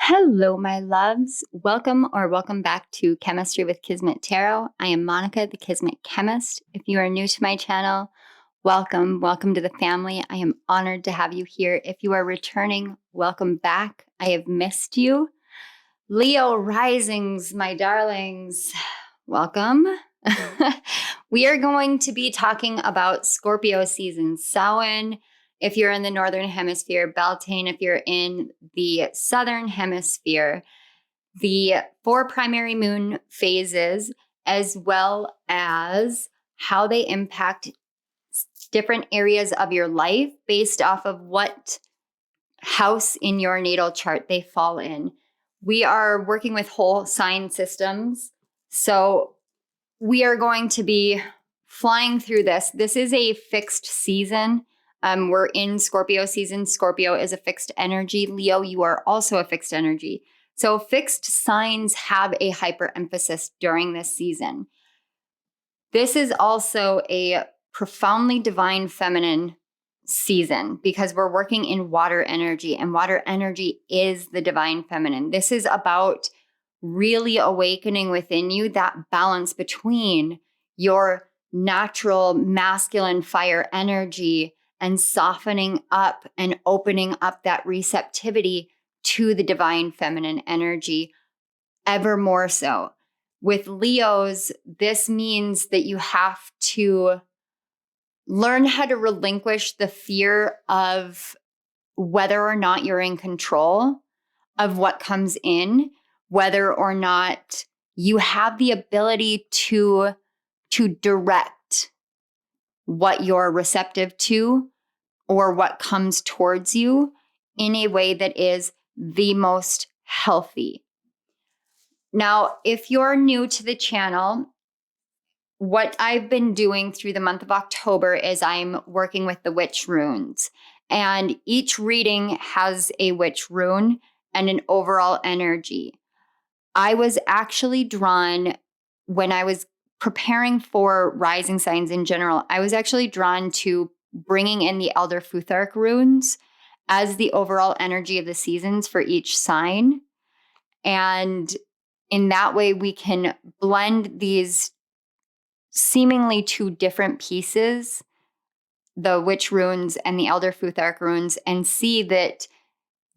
Hello, my loves. Welcome back to Chemistry with Kismet Tarot. I am Monica, the Kismet Chemist. If you are new to my channel, welcome to the family. I am honored to have you here. If you are returning, welcome back. I have missed you. Leo risings, my darlings, welcome. We are going to be talking about Scorpio season. Samhain, if you're in the Northern Hemisphere, Beltane, if you're in the Southern Hemisphere, the 4 primary moon phases, as well as how they impact different areas of your life based off of what house in your natal chart they fall in. We are working with whole sign systems. So we are going to be flying through this. This is a fixed season. We're in Scorpio season. Scorpio is a fixed energy. Leo, you are also a fixed energy. So fixed signs have a hyper emphasis during this season. This is also a profoundly divine feminine season because we're working in water energy, and water energy is the divine feminine. This is about really awakening within you that balance between your natural masculine fire energy and softening up and opening up that receptivity to the divine feminine energy ever more so. With Leos, this means that you have to learn how to relinquish the fear of whether or not you're in control of what comes in, whether or not you have the ability to direct what you're receptive to or what comes towards you in a way that is the most healthy. Now, if you're new to the channel, what I've been doing through the month of October is I'm working with the witch runes, and each reading has a witch rune and an overall energy. I was actually drawn when I was preparing for rising signs in general, I was actually drawn to bringing in the Elder Futhark runes as the overall energy of the seasons for each sign. And in that way, we can blend these seemingly 2 different pieces, the witch runes and the Elder Futhark runes, and see that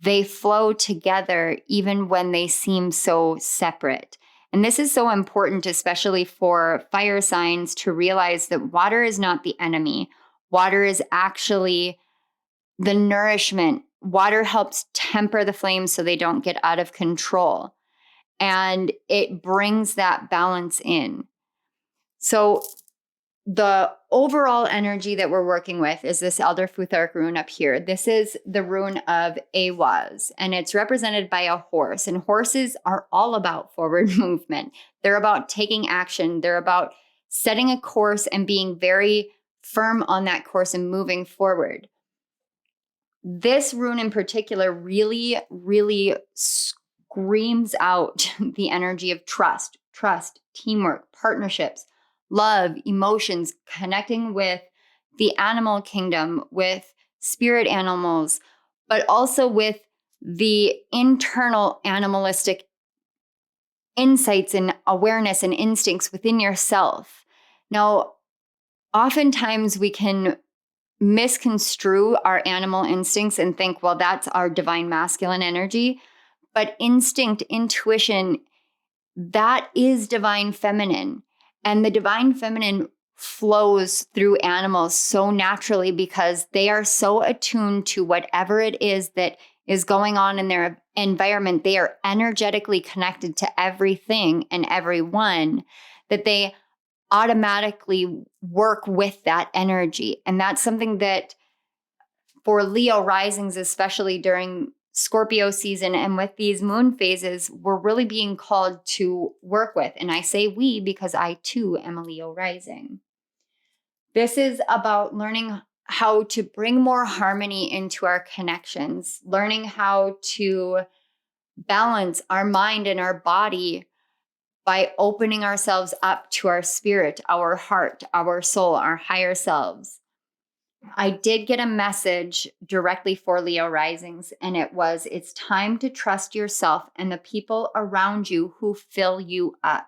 they flow together even when they seem so separate. And this is so important, especially for fire signs, to realize that water is not the enemy. Water is actually the nourishment. Water helps temper the flames so they don't get out of control. And it brings that balance in. So the overall energy that we're working with is this Elder Futhark rune up here. This is the rune of Awaz, and it's represented by a horse. And horses are all about forward movement. They're about taking action. They're about setting a course and being very firm on that course and moving forward. This rune in particular really, really screams out the energy of trust, teamwork, partnerships, love, emotions, connecting with the animal kingdom, with spirit animals, but also with the internal animalistic insights and awareness and instincts within yourself. Now, oftentimes we can misconstrue our animal instincts and think, well, that's our divine masculine energy. But instinct, intuition, that is divine feminine. And the divine feminine flows through animals so naturally because they are so attuned to whatever it is that is going on in their environment. They are energetically connected to everything and everyone that they automatically work with that energy. And that's something that for Leo risings, especially during Scorpio season and with these moon phases, we're really being called to work with. And I say we because I too am a Leo rising. This is about learning how to bring more harmony into our connections, learning how to balance our mind and our body by opening ourselves up to our spirit, our heart, our soul, our higher selves. I did get a message directly for Leo risings, and it was, it's time to trust yourself and the people around you who fill you up.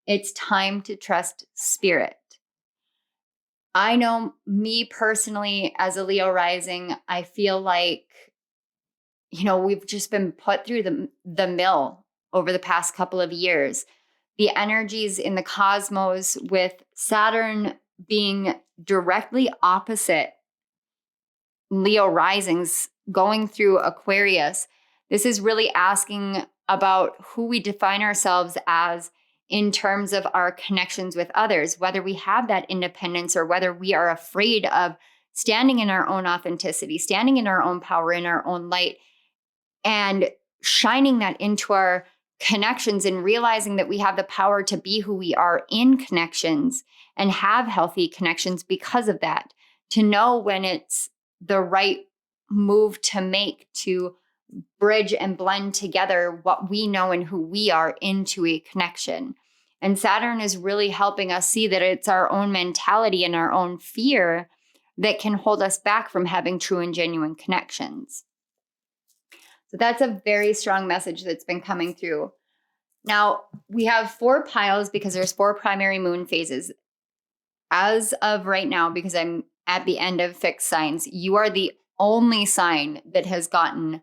It's time to trust spirit. I know me personally as a Leo rising, I feel like, we've just been put through the mill over the past couple of years. The energies in the cosmos with Saturn being directly opposite Leo risings going through Aquarius, this is really asking about who we define ourselves as in terms of our connections with others, whether we have that independence or whether we are afraid of standing in our own authenticity, standing in our own power, in our own light, and shining that into our connections and realizing that we have the power to be who we are in connections and have healthy connections because of that, to know when it's the right move to make to bridge and blend together what we know and who we are into a connection. And Saturn is really helping us see that it's our own mentality and our own fear that can hold us back from having true and genuine connections. So that's a very strong message that's been coming through. Now, we have 4 piles because there's 4 primary moon phases. As of right now, because I'm at the end of fixed signs, you are the only sign that has gotten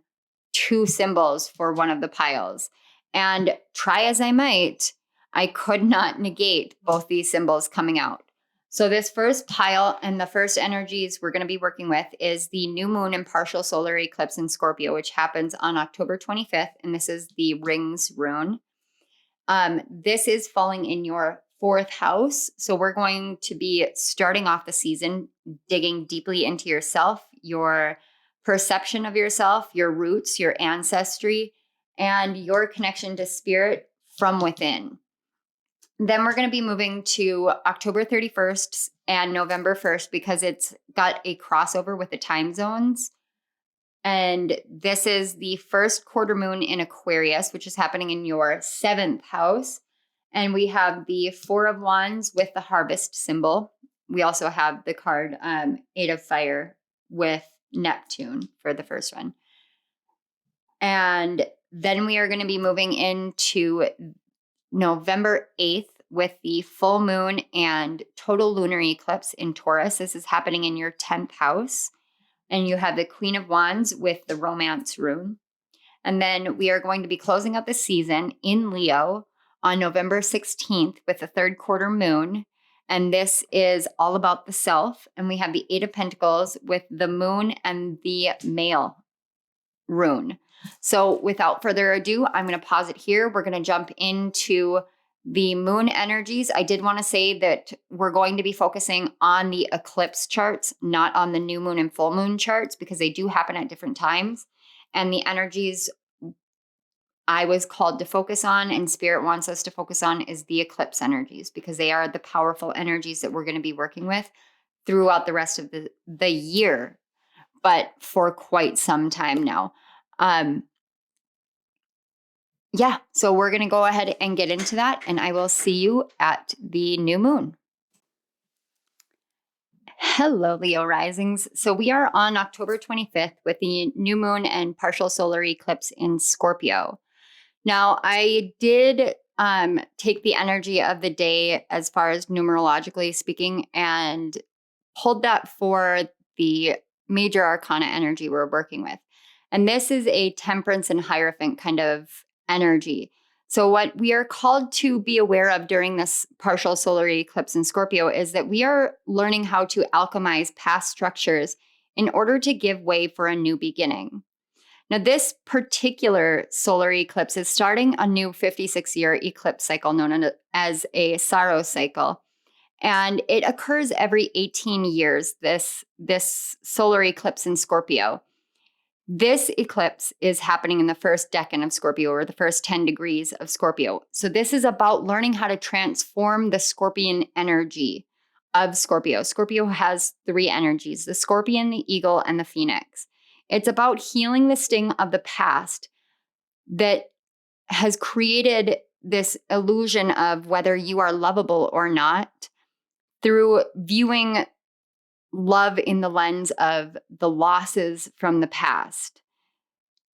2 symbols for one of the piles. And try as I might, I could not negate both these symbols coming out. So this first pile and the first energies we're going to be working with is the new moon and partial solar eclipse in Scorpio, which happens on October 25th. And this is the rings rune. This is falling in your 4th house. So we're going to be starting off the season digging deeply into yourself, your perception of yourself, your roots, your ancestry, and your connection to spirit from within. Then we're going to be moving to October 31st and November 1st because it's got a crossover with the time zones. And this is the first quarter moon in Aquarius, which is happening in your 7th house. And we have the 4 of Wands with the harvest symbol. We also have the card 8 of Fire with Neptune for the first one. And then we are going to be moving into November 8th with the full moon and total lunar eclipse in Taurus. This is happening in your 10th house. And you have the Queen of Wands with the romance rune. And then we are going to be closing out the season in Leo on November 16th with the 3rd quarter moon. And this is all about the self. And we have the 8 of Pentacles with the moon and the male rune. So without further ado, I'm going to pause it here. We're going to jump into the moon energies. I did want to say that we're going to be focusing on the eclipse charts, not on the new moon and full moon charts, because they do happen at different times. And the energies I was called to focus on and Spirit wants us to focus on is the eclipse energies, because they are the powerful energies that we're going to be working with throughout the rest of the year, but for quite some time now. So we're going to go ahead and get into that, and I will see you at the new moon. Hello, Leo risings. So we are on October 25th with the new moon and partial solar eclipse in Scorpio. Now, I did take the energy of the day as far as numerologically speaking and pulled that for the major arcana energy we're working with. And this is a temperance and hierophant kind of energy. So what we are called to be aware of during this partial solar eclipse in Scorpio is that we are learning how to alchemize past structures in order to give way for a new beginning. Now, this particular solar eclipse is starting a new 56-year eclipse cycle known as a Saros cycle. And it occurs every 18 years, this solar eclipse in Scorpio. This eclipse is happening in the first decan of Scorpio, or the first 10 degrees of Scorpio. So this is about learning how to transform the scorpion energy of Scorpio. Scorpio has 3 energies: the scorpion, the eagle, and the phoenix. It's about healing the sting of the past that has created this illusion of whether you are lovable or not through viewing love in the lens of the losses from the past.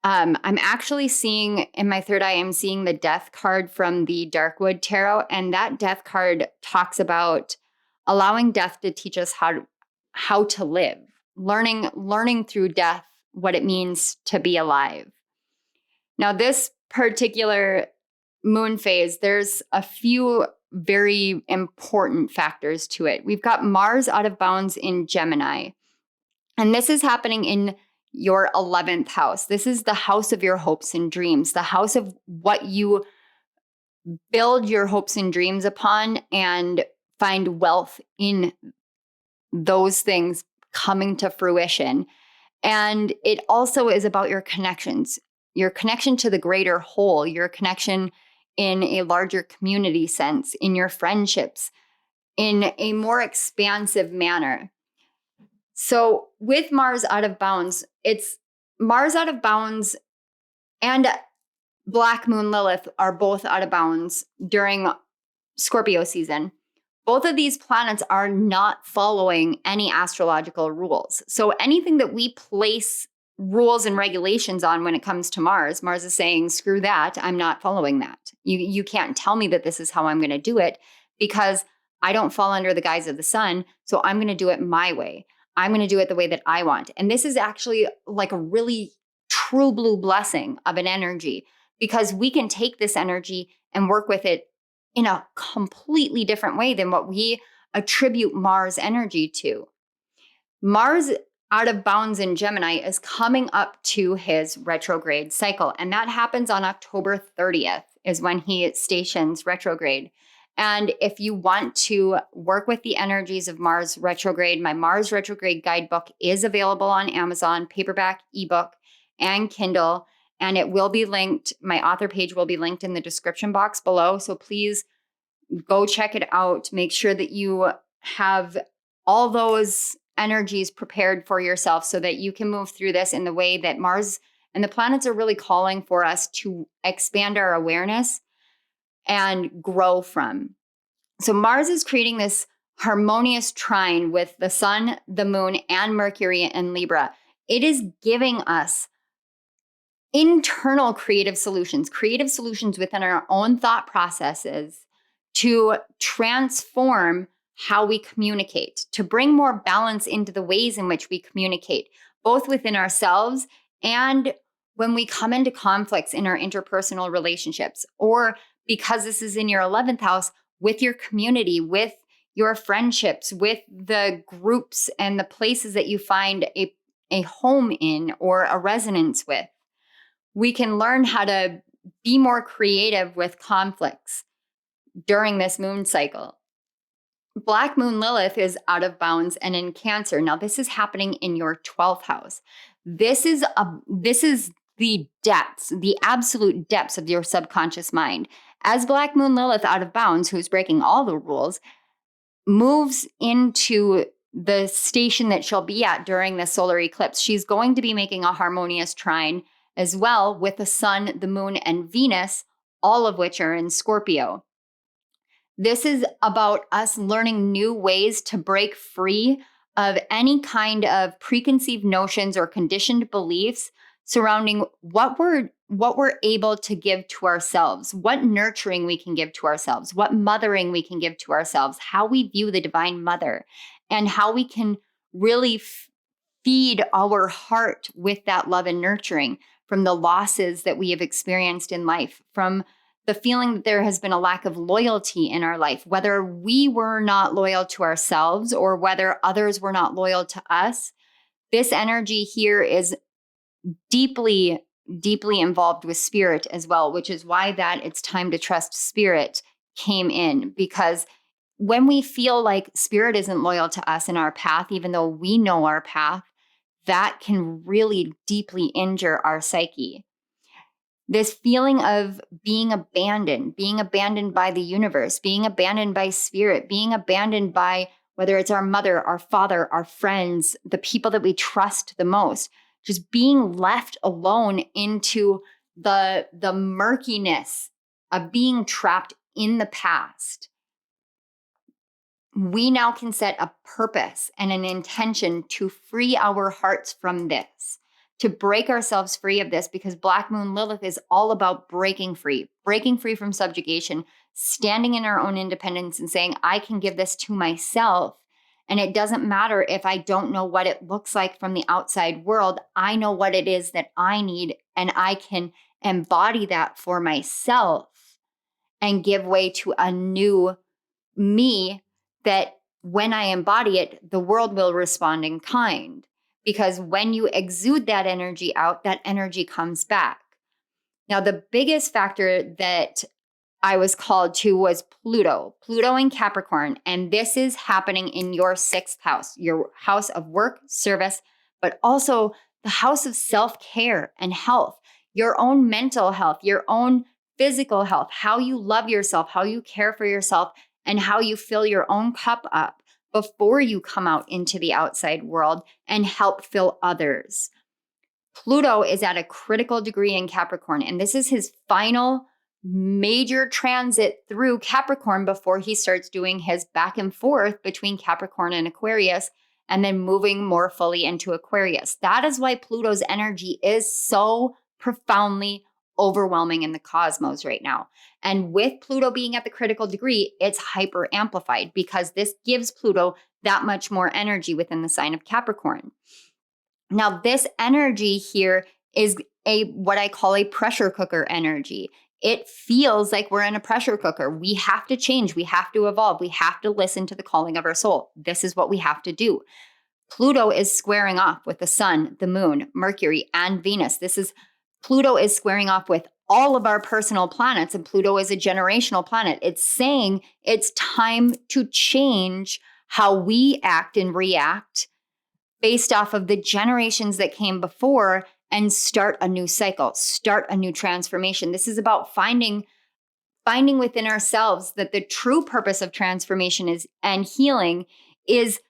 I'm actually seeing in my third eye, I'm seeing the Death card from the Darkwood Tarot. And that Death card talks about allowing death to teach us how to live, learning through death what it means to be alive. Now, this particular moon phase, there's a few very important factors to it. We've got Mars out of bounds in Gemini, and this is happening in your 11th house. This is the house of your hopes and dreams, the house of what you build your hopes and dreams upon and find wealth in those things coming to fruition. And it also is about your connections, your connection to the greater whole, your connection in a larger community sense, in your friendships, in a more expansive manner. So with Mars out of bounds, it's Mars out of bounds and Black Moon Lilith are both out of bounds during Scorpio season. Both of these planets are not following any astrological rules. So anything that we place rules and regulations on when it comes to Mars, Mars is saying, screw that, I'm not following that. You can't tell me that this is how I'm going to do it because I don't fall under the guise of the sun. So I'm going to do it my way. I'm going to do it the way that I want. And this is actually like a really true blue blessing of an energy because we can take this energy and work with it in a completely different way than what we attribute Mars energy to. Mars out of bounds in Gemini is coming up to his retrograde cycle. And that happens on October 30th is when he stations retrograde. And if you want to work with the energies of Mars retrograde, my Mars retrograde guidebook is available on Amazon, paperback, ebook, and Kindle. And it will be linked. My author page will be linked in the description box below. So please go check it out. Make sure that you have all those energies prepared for yourself so that you can move through this in the way that Mars and the planets are really calling for us to expand our awareness and grow from. So Mars is creating this harmonious trine with the sun, the moon, and Mercury in Libra. It is giving us internal creative solutions within our own thought processes to transform how we communicate, to bring more balance into the ways in which we communicate, both within ourselves and when we come into conflicts in our interpersonal relationships, or because this is in your 11th house, with your community, with your friendships, with the groups and the places that you find a home in or a resonance with. We can learn how to be more creative with conflicts during this moon cycle. Black Moon Lilith is out of bounds and in Cancer. Now, this is happening in your 12th house. This is the depths, the absolute depths of your subconscious mind. As Black Moon Lilith out of bounds, who's breaking all the rules, moves into the station that she'll be at during the solar eclipse, she's going to be making a harmonious trine as well with the sun, the moon, and Venus, all of which are in Scorpio. This is about us learning new ways to break free of any kind of preconceived notions or conditioned beliefs surrounding what we're able to give to ourselves, what nurturing we can give to ourselves, what mothering we can give to ourselves, how we view the Divine Mother, and how we can really feed our heart with that love and nurturing from the losses that we have experienced in life, from the feeling that there has been a lack of loyalty in our life, whether we were not loyal to ourselves or whether others were not loyal to us. This energy here is deeply, deeply involved with spirit as well, which is why that it's time to trust spirit came in. Because when we feel like spirit isn't loyal to us in our path, even though we know our path, that can really deeply injure our psyche. This feeling of being abandoned by the universe, being abandoned by spirit, being abandoned by whether it's our mother, our father, our friends, the people that we trust the most, just being left alone into the murkiness of being trapped in the past. we now can set a purpose and an intention to free our hearts from this, to break ourselves free of this, because Black Moon Lilith is all about breaking free from subjugation, standing in our own independence and saying, I can give this to myself. And it doesn't matter if I don't know what it looks like from the outside world. I know what it is that I need, and I can embody that for myself and give way to a new me that when I embody it, the world will respond in kind. Because when you exude that energy out, that energy comes back. Now, the biggest factor that I was called to was Pluto in Capricorn. And this is happening in your 6th house, your house of work, service, but also the house of self-care and health, your own mental health, your own physical health, how you love yourself, how you care for yourself, and how you fill your own cup up before you come out into the outside world and help fill others. Pluto is at a critical degree in Capricorn, and this is his final major transit through Capricorn before he starts doing his back and forth between Capricorn and Aquarius, and then moving more fully into Aquarius. That is why Pluto's energy is so profoundly overwhelming in the cosmos right now. And with Pluto being at the critical degree, it's hyper amplified because this gives Pluto that much more energy within the sign of Capricorn. Now, this energy here is what I call a pressure cooker energy. It feels like we're in a pressure cooker. We have to change. We have to evolve. We have to listen to the calling of our soul. This is what we have to do. Pluto is squaring off with the sun, the moon, Mercury, and Venus. Pluto is squaring off with all of our personal planets, and Pluto is a generational planet. It's saying it's time to change how we act and react based off of the generations that came before and start a new cycle, start a new transformation. This is about finding within ourselves that the true purpose of transformation and healing is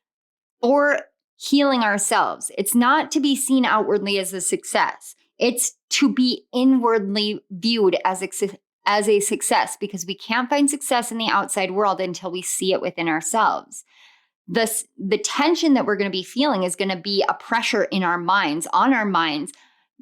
for healing ourselves. It's not to be seen outwardly as a success. It's to be inwardly viewed as a success, because we can't find success in the outside world until we see it within ourselves. The tension that we're going to be feeling is going to be a pressure in our minds, on our minds,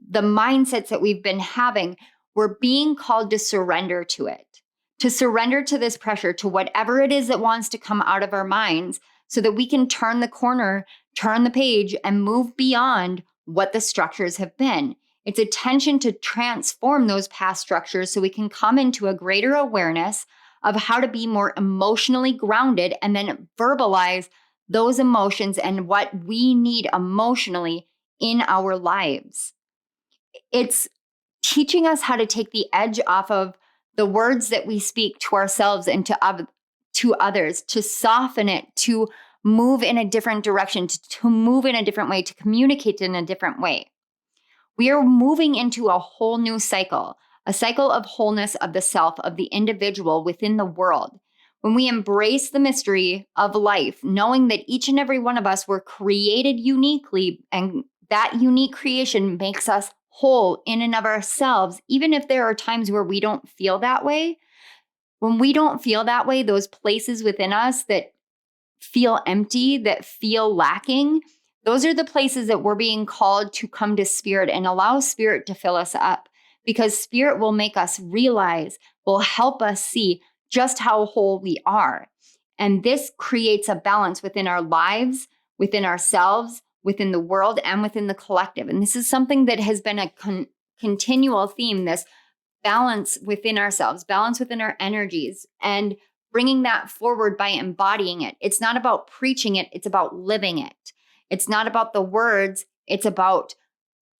the mindsets that we've been having. We're being called to surrender to it, to surrender to this pressure, to whatever it is that wants to come out of our minds, so that we can turn the corner, turn the page, and move beyond what the structures have been. It's a tension to transform those past structures so we can come into a greater awareness of how to be more emotionally grounded and then verbalize those emotions and what we need emotionally in our lives. It's teaching us how to take the edge off of the words that we speak to ourselves and to others, to soften it, to move in a different direction, to move in a different way, to communicate in a different way. We are moving into a whole new cycle, a cycle of wholeness of the self, of the individual within the world. When we embrace the mystery of life, knowing that each and every one of us were created uniquely, and that unique creation makes us whole in and of ourselves, even if there are times where we don't feel that way. When we don't feel that way, those places within us that feel empty, that feel lacking, those are the places that we're being called to come to Spirit and allow Spirit to fill us up, because Spirit will make us realize, will help us see just how whole we are. And this creates a balance within our lives, within ourselves, within the world, and within the collective. And this is something that has been a continual theme, this balance within ourselves, balance within our energies, and bringing that forward by embodying it. It's not about preaching it, it's about living it. It's not about the words, it's about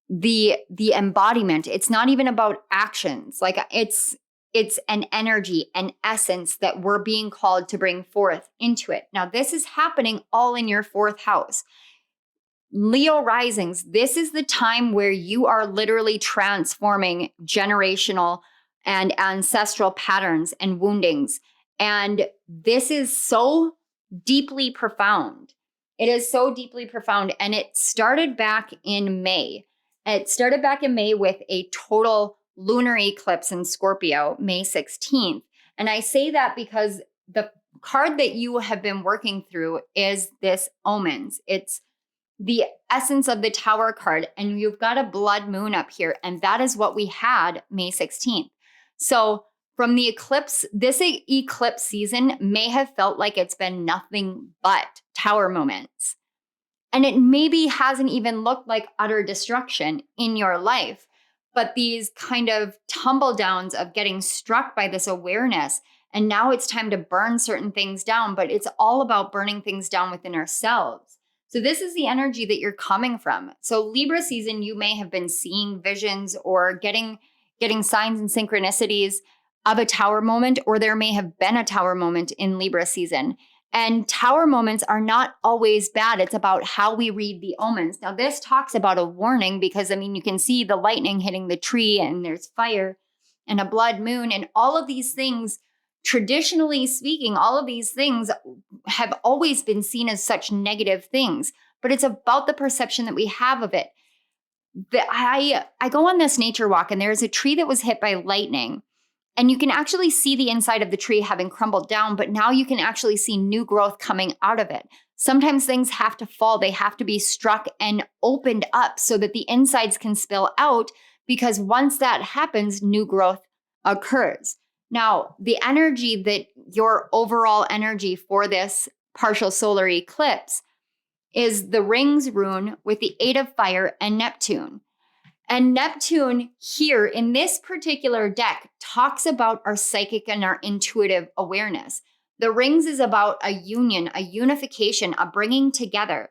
the embodiment. It's not even about actions. Like it's an energy, an essence that we're being called to bring forth into it. Now, this is happening all in your 4th house. Leo risings, this is the time where you are literally transforming generational and ancestral patterns and woundings. And this is so deeply profound. It is so deeply profound. And it started back in May. It started back in May with a total lunar eclipse in Scorpio, May 16th. And I say that because card that you have been working through is this omens. It's the essence of the Tower card, and you've got a blood moon up here, and that is what we had May 16th. So from the eclipse, this eclipse season may have felt like it's been nothing but Tower moments. And it maybe hasn't even looked like utter destruction in your life, but these kind of tumble downs of getting struck by this awareness. And now it's time to burn certain things down, but it's all about burning things down within ourselves. So this is the energy that you're coming from. So Libra season, you may have been seeing visions or getting signs and synchronicities of a Tower moment, or there may have been a Tower moment in Libra season. And Tower moments are not always bad. It's about how we read the omens. Now, this talks about a warning because, you can see the lightning hitting the tree and there's fire and a blood moon and all of these things. Traditionally speaking, all of these things have always been seen as such negative things, but it's about the perception that we have of it. I go on this nature walk and there's a tree that was hit by lightning. And you can actually see the inside of the tree having crumbled down, but now you can actually see new growth coming out of it. Sometimes things have to fall. They have to be struck and opened up so that the insides can spill out, because once that happens, new growth occurs. Now, the energy that your overall energy for this partial solar eclipse is the Rings rune with the 8 of Fire and Neptune. And Neptune here in this particular deck talks about our psychic and our intuitive awareness. The Rings is about a union, a unification, a bringing together.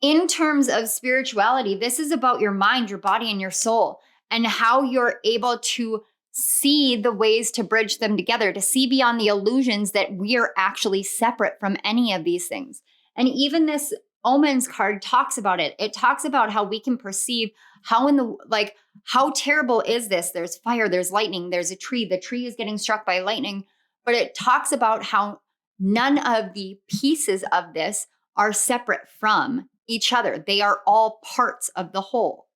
In terms of spirituality, this is about your mind, your body, and your soul, and how you're able to see the ways to bridge them together, to see beyond the illusions that we are actually separate from any of these things. And even this Omens card talks about it. It talks about how we can perceive how terrible is this? There's fire, there's lightning, there's a tree. The tree is getting struck by lightning, but it talks about how none of the pieces of this are separate from each other. They are all parts of the whole.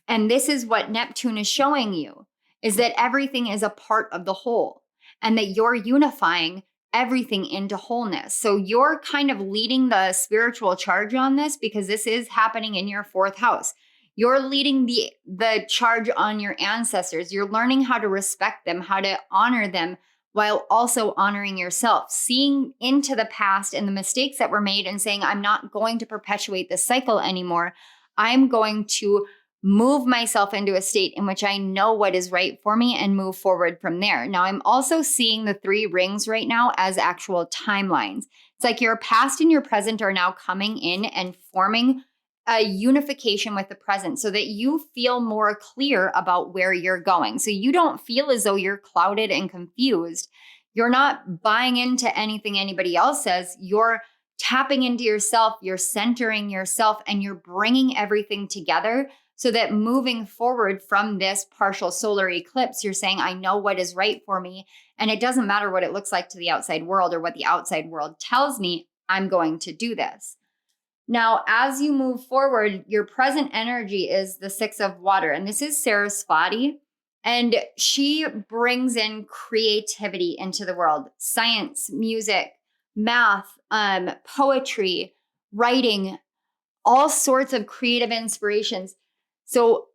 And this is what Neptune is showing you, is that everything is a part of the whole and that you're unifying everything into wholeness. So you're kind of leading the spiritual charge on this because this is happening in your 4th house. You're leading the charge on your ancestors. You're learning how to respect them, how to honor them, while also honoring yourself, seeing into the past and the mistakes that were made and saying, I'm not going to perpetuate this cycle anymore. I'm going to move myself into a state in which I know what is right for me and move forward from there. Now, I'm also seeing the 3 rings right now as actual timelines. It's like your past and your present are now coming in and forming a unification with the present so that you feel more clear about where you're going. So you don't feel as though you're clouded and confused. You're not buying into anything anybody else says. You're tapping into yourself, you're centering yourself, and you're bringing everything together so that moving forward from this partial solar eclipse, you're saying, I know what is right for me. And it doesn't matter what it looks like to the outside world or what the outside world tells me, I'm going to do this. Now, as you move forward, your present energy is the 6 of Water. And this is Saraswati. And she brings in creativity into the world. Science, music, math, poetry, writing, all sorts of creative inspirations. So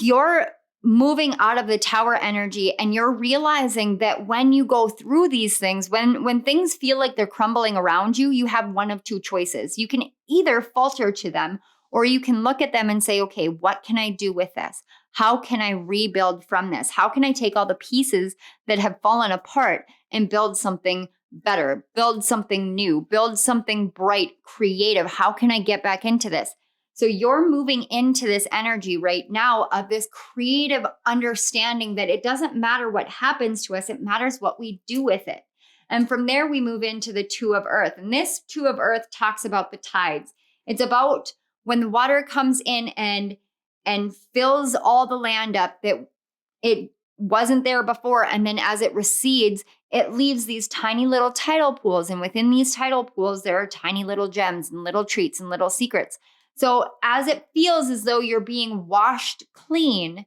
you're moving out of the Tower energy and you're realizing that when you go through these things, when things feel like they're crumbling around you, you have one of 2 choices. You can either falter to them, or you can look at them and say, okay, what can I do with this? How can I rebuild from this? How can I take all the pieces that have fallen apart and build something better, build something new, build something bright, creative? How can I get back into this? So you're moving into this energy right now of this creative understanding that it doesn't matter what happens to us, it matters what we do with it. And from there, we move into the 2 of Earth. And this 2 of Earth talks about the tides. It's about when the water comes in and fills all the land up that it wasn't there before. And then as it recedes, it leaves these tiny little tidal pools. And within these tidal pools, there are tiny little gems and little treats and little secrets. So as it feels as though you're being washed clean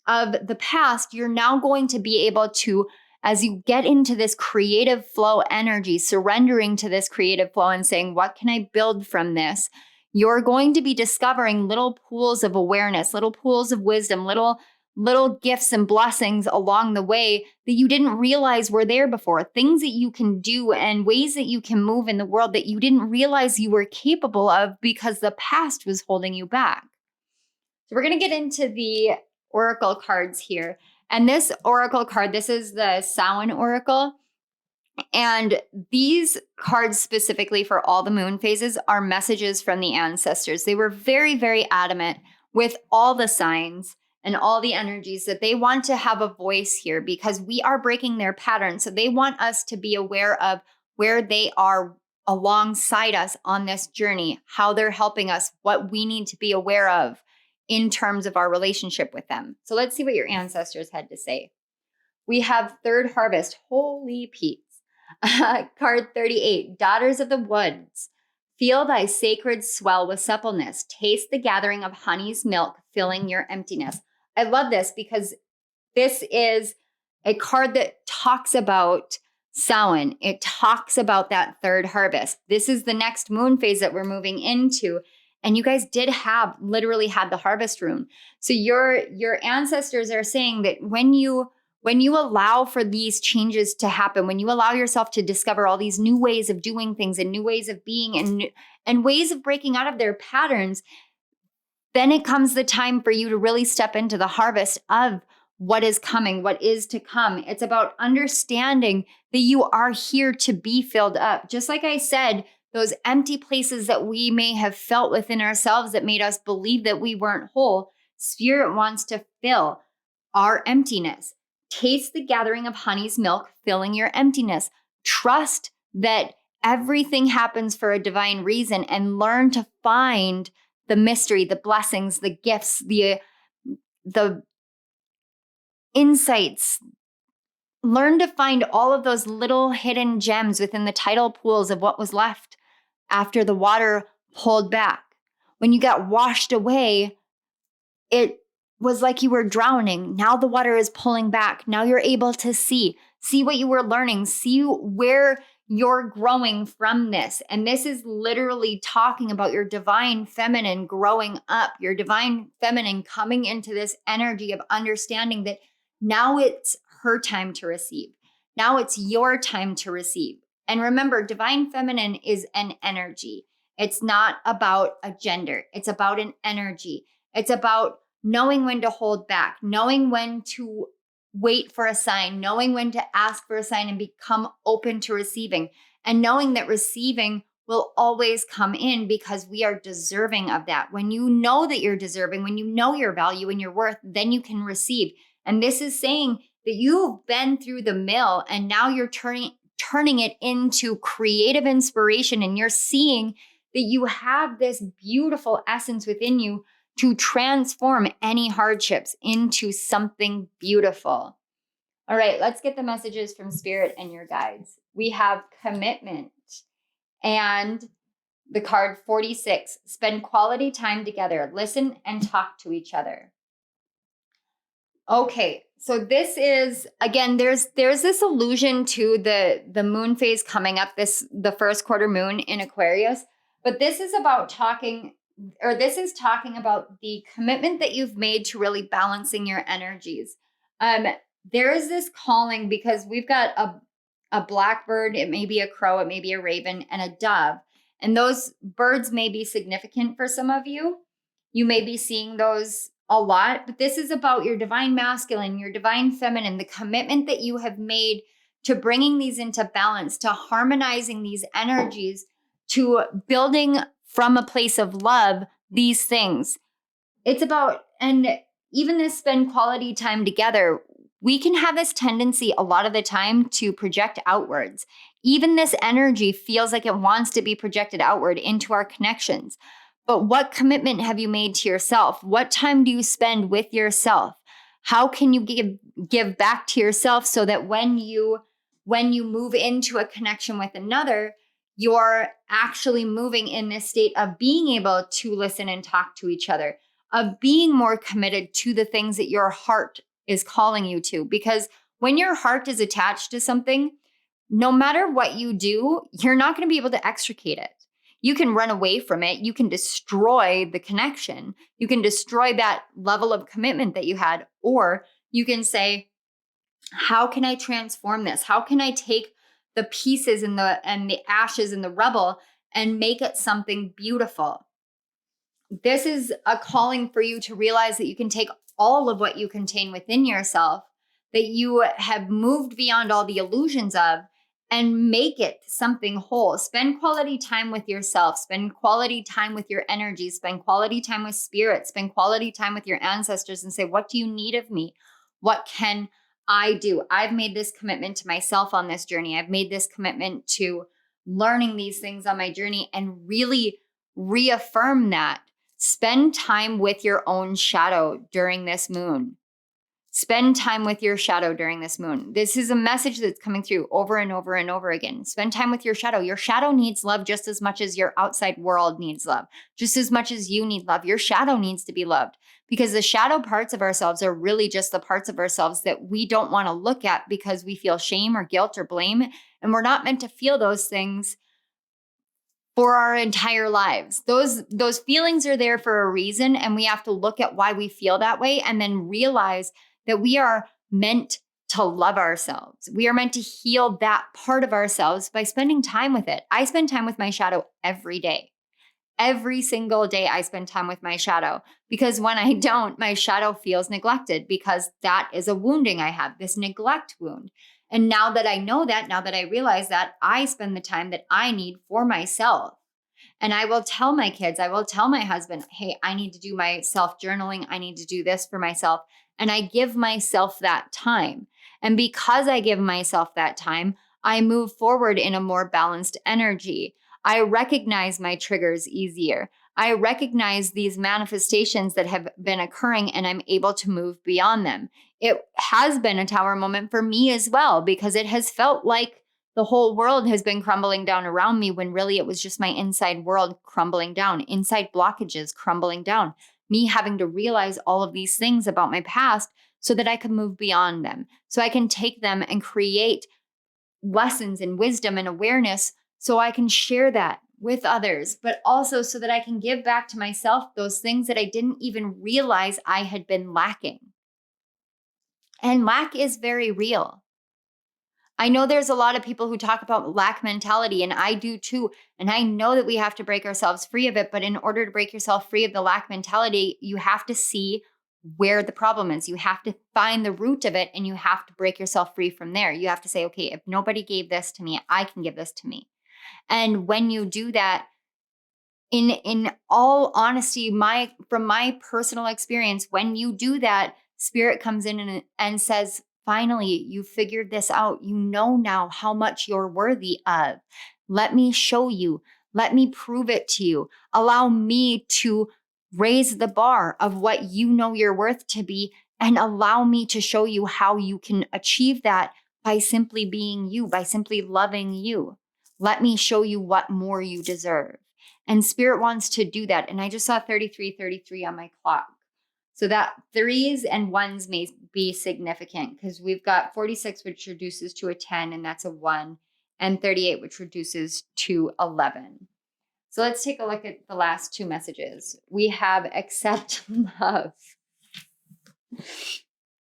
of the past, you're now going to be able to as you get into this creative flow energy, surrendering to this creative flow and saying, what can I build from this? You're going to be discovering little pools of awareness, little pools of wisdom, little gifts and blessings along the way that you didn't realize were there before, things that you can do and ways that you can move in the world that you didn't realize you were capable of because the past was holding you back. So we're going to get into the oracle cards here. And this oracle card, this is the Samhain oracle. And these cards specifically for all the moon phases are messages from the ancestors. They were very, very adamant with all the signs and all the energies that they want to have a voice here because we are breaking their pattern. So they want us to be aware of where they are alongside us on this journey, how they're helping us, what we need to be aware of in terms of our relationship with them. So let's see what your ancestors had to say. We have Third Harvest. Holy Pete's. Card 38, Daughters of the Woods. Feel thy sacred swell with suppleness. Taste the gathering of honey's milk, filling your emptiness. I love this because this is a card that talks about Samhain. It talks about that third harvest. This is the next moon phase that we're moving into. And you guys literally had the harvest rune. So your ancestors are saying that when you allow for these changes to happen, when you allow yourself to discover all these new ways of doing things and new ways of being and ways of breaking out of their patterns, then it comes the time for you to really step into the harvest of what is coming, what is to come. It's about understanding that you are here to be filled up. Just like I said, those empty places that we may have felt within ourselves that made us believe that we weren't whole, Spirit wants to fill our emptiness. Taste the gathering of honey's milk, filling your emptiness. Trust that everything happens for a divine reason and learn to find the mystery, the blessings, the gifts, the insights. Learn to find all of those little hidden gems within the tidal pools of what was left after the water pulled back. When you got washed away, it was like you were drowning. Now the water is pulling back. Now you're able to see what you were learning, see where you're growing from this. And this is literally talking about your divine feminine growing up, your divine feminine coming into this energy of understanding that now it's her time to receive. Now it's your time to receive. And remember, divine feminine is an energy. It's not about a gender. It's about an energy. It's about knowing when to hold back, knowing when to wait for a sign, knowing when to ask for a sign and become open to receiving, and knowing that receiving will always come in because we are deserving of that. When you know that you're deserving, when you know your value and your worth, then you can receive. And this is saying that you've been through the mill and now you're turning it into creative inspiration, and you're seeing that you have this beautiful essence within you to transform any hardships into something beautiful. All right, let's get the messages from Spirit and your guides. We have commitment and the card 46, spend quality time together, listen and talk to each other. Okay, so this is, again, there's this allusion to the moon phase coming up, the first quarter moon in Aquarius, but this is talking about the commitment that you've made to really balancing your energies. There is this calling because we've got a blackbird, it may be a crow, it may be a raven, and a dove. And those birds may be significant for some of you. You may be seeing those a lot, but this is about your divine masculine, your divine feminine, the commitment that you have made to bringing these into balance, to harmonizing these energies, to building from a place of love these things. It's about, and even this spend quality time together, we can have this tendency a lot of the time to project outwards. Even this energy feels like it wants to be projected outward into our connections. But what commitment have you made to yourself? What time do you spend with yourself? How can you give back to yourself so that when you move into a connection with another, you're actually moving in this state of being able to listen and talk to each other, of being more committed to the things that your heart is calling you to? Because When your heart is attached to something, no matter what you do, you're not going to be able to extricate it. You can run away from it. You can destroy the connection. You can destroy that level of commitment that you had. Or you can say, how can I transform this? How can I take the pieces and the ashes and the rubble and make it something beautiful? This is a calling for you to realize that you can take all of what you contain within yourself, that you have moved beyond all the illusions of, and make it something whole. Spend quality time with yourself. Spend quality time with your energy. Spend quality time with spirit. Spend quality time with your ancestors and say, what do you need of me? What can I do? I've made this commitment to myself on this journey. I've made this commitment to learning these things on my journey, and really reaffirm that. Spend time with your own shadow during this moon. Spend time with your shadow during this moon. This is a message that's coming through over and over and over again. Spend time with your shadow. Your shadow needs love just as much as your outside world needs love, just as much as you need love. Your shadow needs to be loved, because the shadow parts of ourselves are really just the parts of ourselves that we don't want to look at because we feel shame or guilt or blame. And we're not meant to feel those things for our entire lives. Those feelings are there for a reason, and we have to look at why we feel that way and then realize that we are meant to love ourselves. We are meant to heal that part of ourselves by spending time with it. I spend time with my shadow every day. Every single day I spend time with my shadow, because when I don't, my shadow feels neglected, because that is a wounding I have, this neglect wound. And now that I know that, now that I realize that, I spend the time that I need for myself. And I will tell my kids, I will tell my husband, hey, I need to do my self-journaling. I need to do this for myself. And I give myself that time. And because I give myself that time, I move forward in a more balanced energy. I recognize my triggers easier. I recognize these manifestations that have been occurring, and I'm able to move beyond them. It has been a tower moment for me as well, because it has felt like the whole world has been crumbling down around me, when really it was just my inside world crumbling down, inside blockages crumbling down, me having to realize all of these things about my past so that I can move beyond them, so I can take them and create lessons and wisdom and awareness, so I can share that with others, but also so that I can give back to myself those things that I didn't even realize I had been lacking. And lack is very real. I know there's a lot of people who talk about lack mentality, and I do too. And I know that we have to break ourselves free of it. But in order to break yourself free of the lack mentality, you have to see where the problem is. You have to find the root of it, and you have to break yourself free from there. You have to say, okay, if nobody gave this to me, I can give this to me. And when you do that, in all honesty, from my personal experience, when you do that, spirit comes in and says, finally, you figured this out. You know now how much you're worthy of. Let me show you. Let me prove it to you. Allow me to raise the bar of what you know your worth to be, and allow me to show you how you can achieve that by simply being you, by simply loving you. Let me show you what more you deserve. And spirit wants to do that. And I just saw 3333 on my clock. So that 3s and 1s may be significant, because we've got 46, which reduces to a 10, and that's a 1, and 38, which reduces to 11. So let's take a look at the last 2 messages. We have accept love.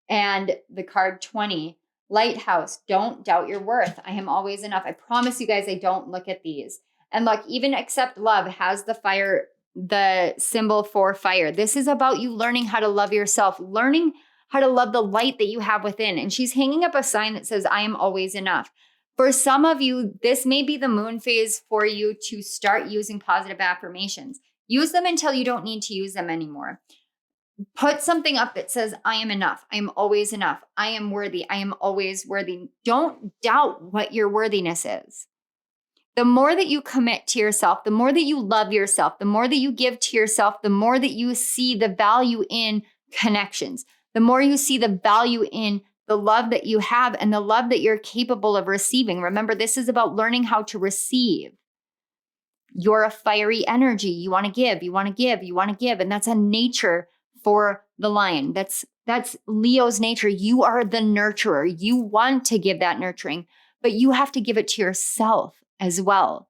And the card 20, lighthouse, don't doubt your worth. I am always enough. I promise you guys, I don't look at these. And look, even accept love has the fire, the symbol for fire. This is about you learning how to love yourself, learning how to love the light that you have within. And she's hanging up a sign that says, I am always enough. For some of you, this may be the moon phase for you to start using positive affirmations. Use them until you don't need to use them anymore. Put something up that says, I am enough. I am always enough. I am worthy. I am always worthy. Don't doubt what your worthiness is. The more that you commit to yourself, the more that you love yourself, the more that you give to yourself, the more that you see the value in connections, the more you see the value in the love that you have and the love that you're capable of receiving. Remember, this is about learning how to receive. You're a fiery energy. You want to give, you want to give, you want to give. And that's a nature for the lion. That's Leo's nature. You are the nurturer. You want to give that nurturing, but you have to give it to yourself as well.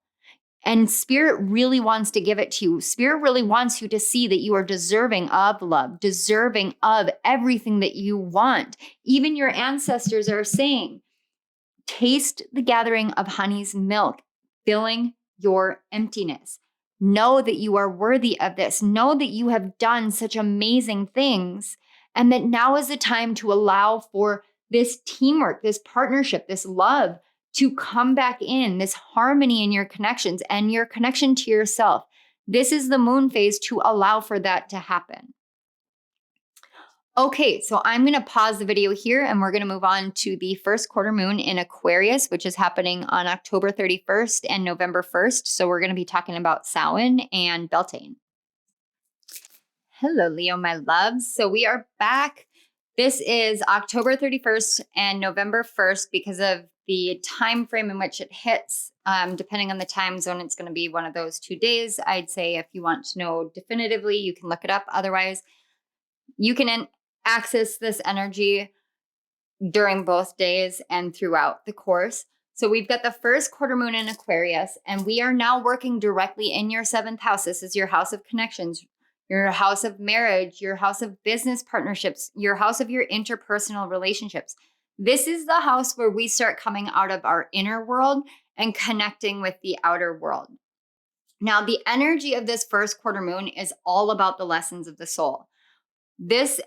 And Spirit really wants to give it to you. Spirit really wants you to see that you are deserving of love, deserving of everything that you want. Even your ancestors are saying, taste the gathering of honey's milk, filling your emptiness. Know that you are worthy of this. Know that you have done such amazing things, and that now is the time to allow for this teamwork, this partnership, this love to come back in, this harmony in your connections and your connection to yourself. This is the moon phase to allow for that to happen. Okay, so I'm going to pause the video here and we're going to move on to the first quarter moon in Aquarius, which is happening on October 31st and November 1st. So we're going to be talking about Samhain and Beltane. Hello, Leo, my loves. So we are back. This is October 31st and November 1st because of the time frame in which it hits. Depending on the time zone, it's going to be one of those 2 days. I'd say if you want to know definitively, you can look it up. Otherwise, you can access this energy during both days and throughout the course. So we've got the first quarter moon in Aquarius, and we are now working directly in your 7th house. This is your house of connections, your house of marriage, your house of business partnerships, your house of your interpersonal relationships. This is the house where we start coming out of our inner world and connecting with the outer world. Now, the energy of this first quarter moon is all about the lessons of the soul. This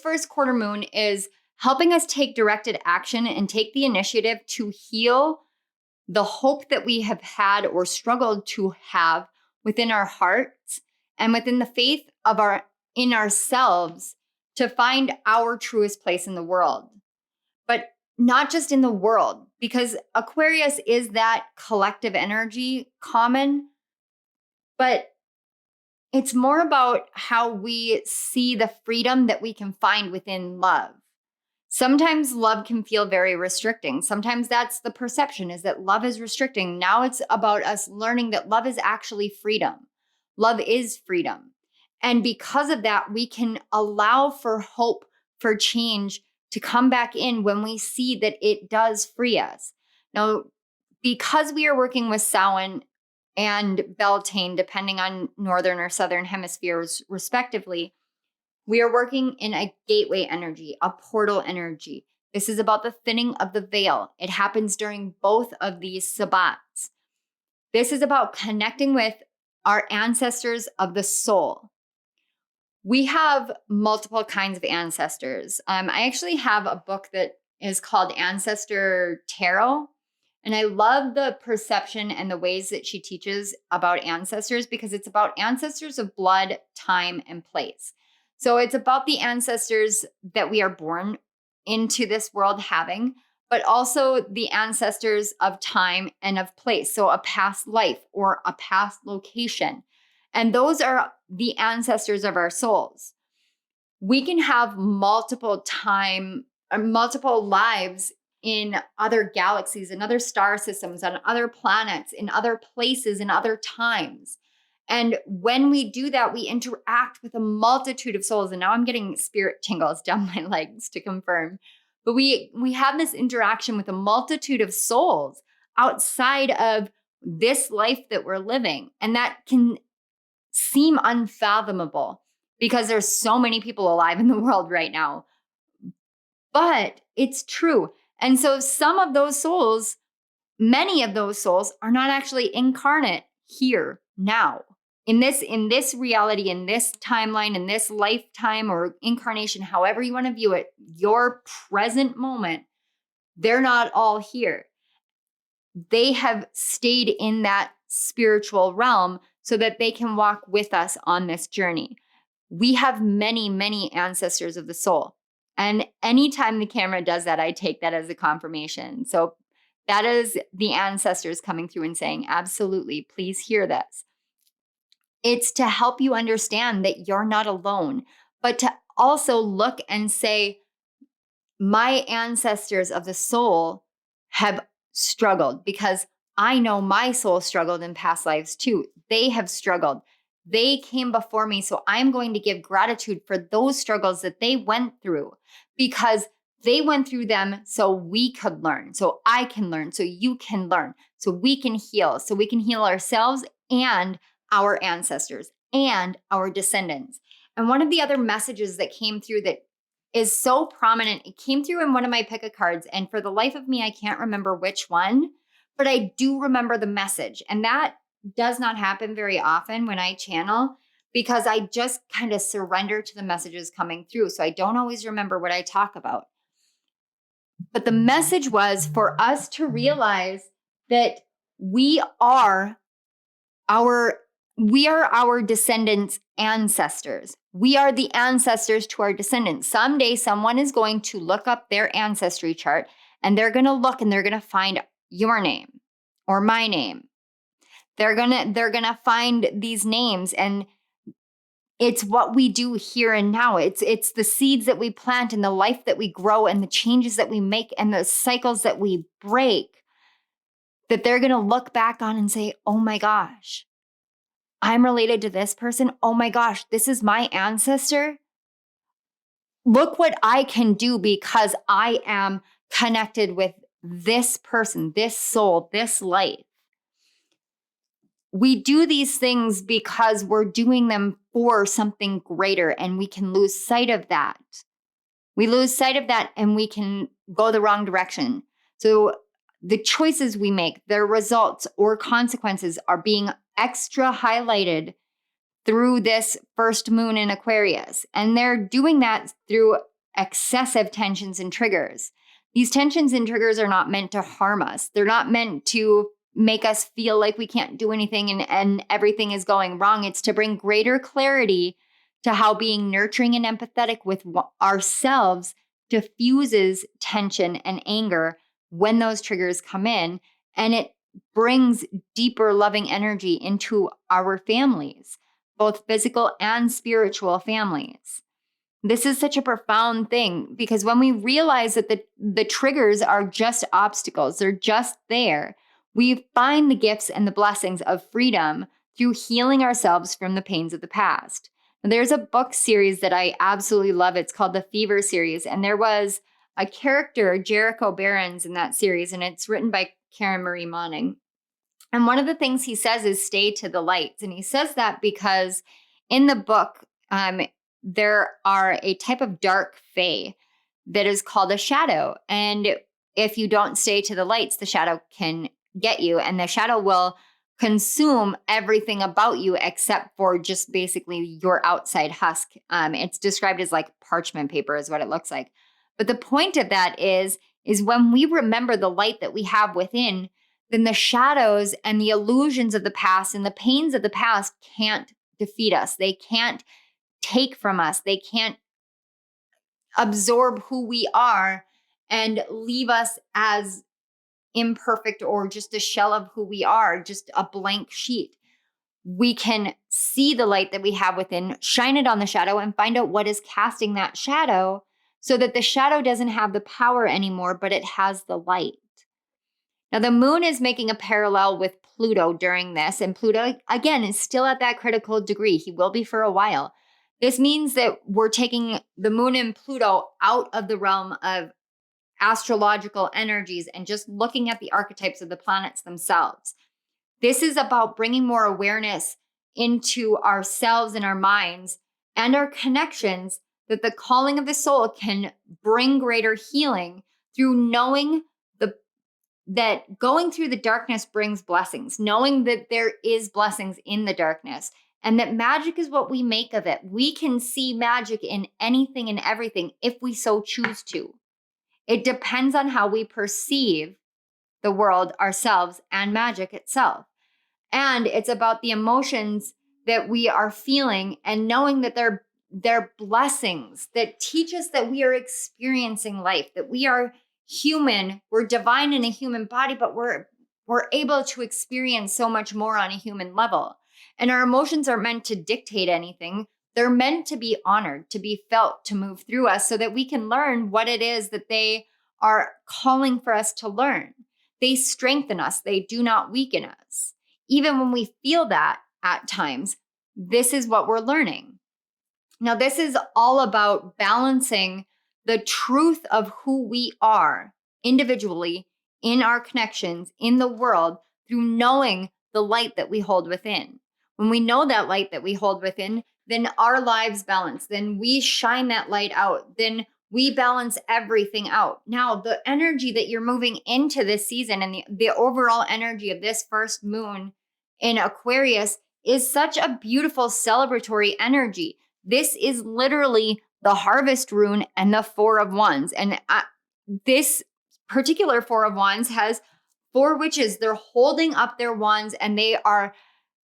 first quarter moon is helping us take directed action and take the initiative to heal the hope that we have had or struggled to have within our hearts and within the faith of in ourselves to find our truest place in the world. But not just in the world, because Aquarius is that collective energy common, but it's more about how we see the freedom that we can find within love. Sometimes love can feel very restricting. Sometimes that's the perception, is that love is restricting. Now it's about us learning that love is actually freedom. Love is freedom. And because of that, we can allow for hope, for change to come back in when we see that it does free us. Now, because we are working with Samhain and Beltane, depending on northern or southern hemispheres, respectively, we are working in a gateway energy, a portal energy. This is about the thinning of the veil. It happens during both of these sabbats. This is about connecting with our ancestors of the soul. We have multiple kinds of ancestors. I actually have a book that is called Ancestor Tarot. And I love the perception and the ways that she teaches about ancestors, because it's about ancestors of blood, time, and place. So it's about the ancestors that we are born into this world having, but also the ancestors of time and of place. So a past life or a past location. And those are the ancestors of our souls. We can have multiple lives in other galaxies, in other star systems, on other planets, in other places, in other times. And when we do that, we interact with a multitude of souls. And now I'm getting spirit tingles down my legs to confirm. But we have this interaction with a multitude of souls outside of this life that we're living. And that can seem unfathomable because there's so many people alive in the world right now. But it's true. And so some of those souls, many of those souls are not actually incarnate here now. In this reality, in this timeline, in this lifetime or incarnation, however you want to view it, your present moment, they're not all here. They have stayed in that spiritual realm so that they can walk with us on this journey. We have many, many ancestors of the soul. And anytime the camera does that, I take that as a confirmation. So that is the ancestors coming through and saying, absolutely, please hear this. It's to help you understand that you're not alone, but to also look and say, my ancestors of the soul have struggled, because I know my soul struggled in past lives too. They have struggled. They came before me, so I'm going to give gratitude for those struggles that they went through, because they went through them so we could learn, so I can learn, so you can learn, so we can heal ourselves and our ancestors and our descendants. And one of the other messages that came through that is so prominent, it came through in one of my pick a cards, and for the life of me, I can't remember which one, but I do remember the message. And that does not happen very often when I channel, because I just kind of surrender to the messages coming through. So I don't always remember what I talk about. But the message was for us to realize that we are our descendants' ancestors. We are the ancestors to our descendants. Someday someone is going to look up their ancestry chart, and they're going to look and they're going to find your name or my name. They're going to find these names, and it's what we do here and now. It's the seeds that we plant and the life that we grow and the changes that we make and the cycles that we break, that they're going to look back on and say, "Oh my gosh, I'm related to this person. Oh my gosh, this is my ancestor. Look what I can do because I am connected with this person, this soul, this life." We do these things because we're doing them for something greater, and we can lose sight of that. We lose sight of that and we can go the wrong direction. So the choices we make, their results or consequences are being extra highlighted through this first moon in Aquarius. And they're doing that through excessive tensions and triggers. These tensions and triggers are not meant to harm us. They're not meant to make us feel like we can't do anything and everything is going wrong. It's to bring greater clarity to how being nurturing and empathetic with ourselves diffuses tension and anger when those triggers come in. And it brings deeper loving energy into our families, both physical and spiritual families. This is such a profound thing, because when we realize that the triggers are just obstacles, they're just there, we find the gifts and the blessings of freedom through healing ourselves from the pains of the past. And there's a book series that I absolutely love. It's called the Fever series. And there was a character, Jericho Barons, in that series, and it's written by Karen Marie Moning. And one of the things he says is stay to the lights. And he says that because in the book, there are a type of dark fae that is called a shadow. And if you don't stay to the lights, the shadow can get you, and the shadow will consume everything about you except for just basically your outside husk. It's described as like parchment paper is what it looks like. But the point of that is when we remember the light that we have within, then the shadows and the illusions of the past and the pains of the past can't defeat us. They can't take from us. They can't absorb who we are and leave us as imperfect or just a shell of who we are, just a blank sheet. We can see the light that we have within, shine it on the shadow, and find out what is casting that shadow, so that the shadow doesn't have the power anymore, but it has the light. Now, the moon is making a parallel with Pluto during this, and Pluto, again, is still at that critical degree. He will be for a while. This means that we're taking the moon and Pluto out of the realm of astrological energies and just looking at the archetypes of the planets themselves. This is about bringing more awareness into ourselves and our minds and our connections, that the calling of the soul can bring greater healing through knowing that going through the darkness brings blessings, knowing that there is blessings in the darkness, and that magic is what we make of it. We can see magic in anything and everything if we so choose to. It depends on how we perceive the world, ourselves, and magic itself. And it's about the emotions that we are feeling and knowing that they're blessings that teach us that we are experiencing life, that we are human, we're divine in a human body, but we're able to experience so much more on a human level. And our emotions aren't meant to dictate anything. They're meant to be honored, to be felt, to move through us so that we can learn what it is that they are calling for us to learn. They strengthen us. They do not weaken us. Even when we feel that at times, this is what we're learning. Now, this is all about balancing the truth of who we are individually in our connections in the world through knowing the light that we hold within. When we know that light that we hold within, then our lives balance. Then we shine that light out. Then we balance everything out. Now, the energy that you're moving into this season and the overall energy of this first moon in Aquarius is such a beautiful celebratory energy. This is literally the harvest rune and the Four of Wands. And this particular Four of Wands has four witches. They're holding up their wands and they are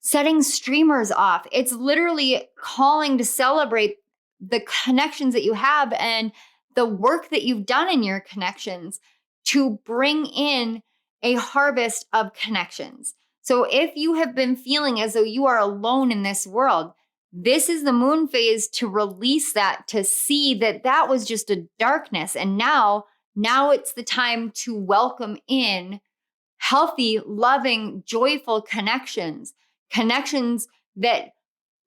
setting streamers off. It's literally calling to celebrate the connections that you have and the work that you've done in your connections to bring in a harvest of connections. So if you have been feeling as though you are alone in this world, this is the moon phase to release that, to see that that was just a darkness. And now it's the time to welcome in healthy, loving, joyful connections that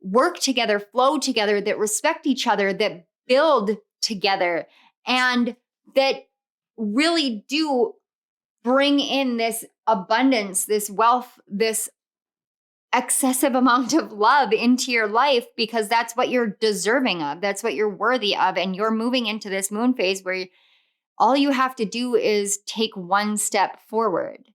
work together, flow together, that respect each other, that build together, and that really do bring in this abundance, this wealth, this excessive amount of love into your life, because that's what you're deserving of. That's what you're worthy of. And you're moving into this moon phase where all you have to do is take one step forward.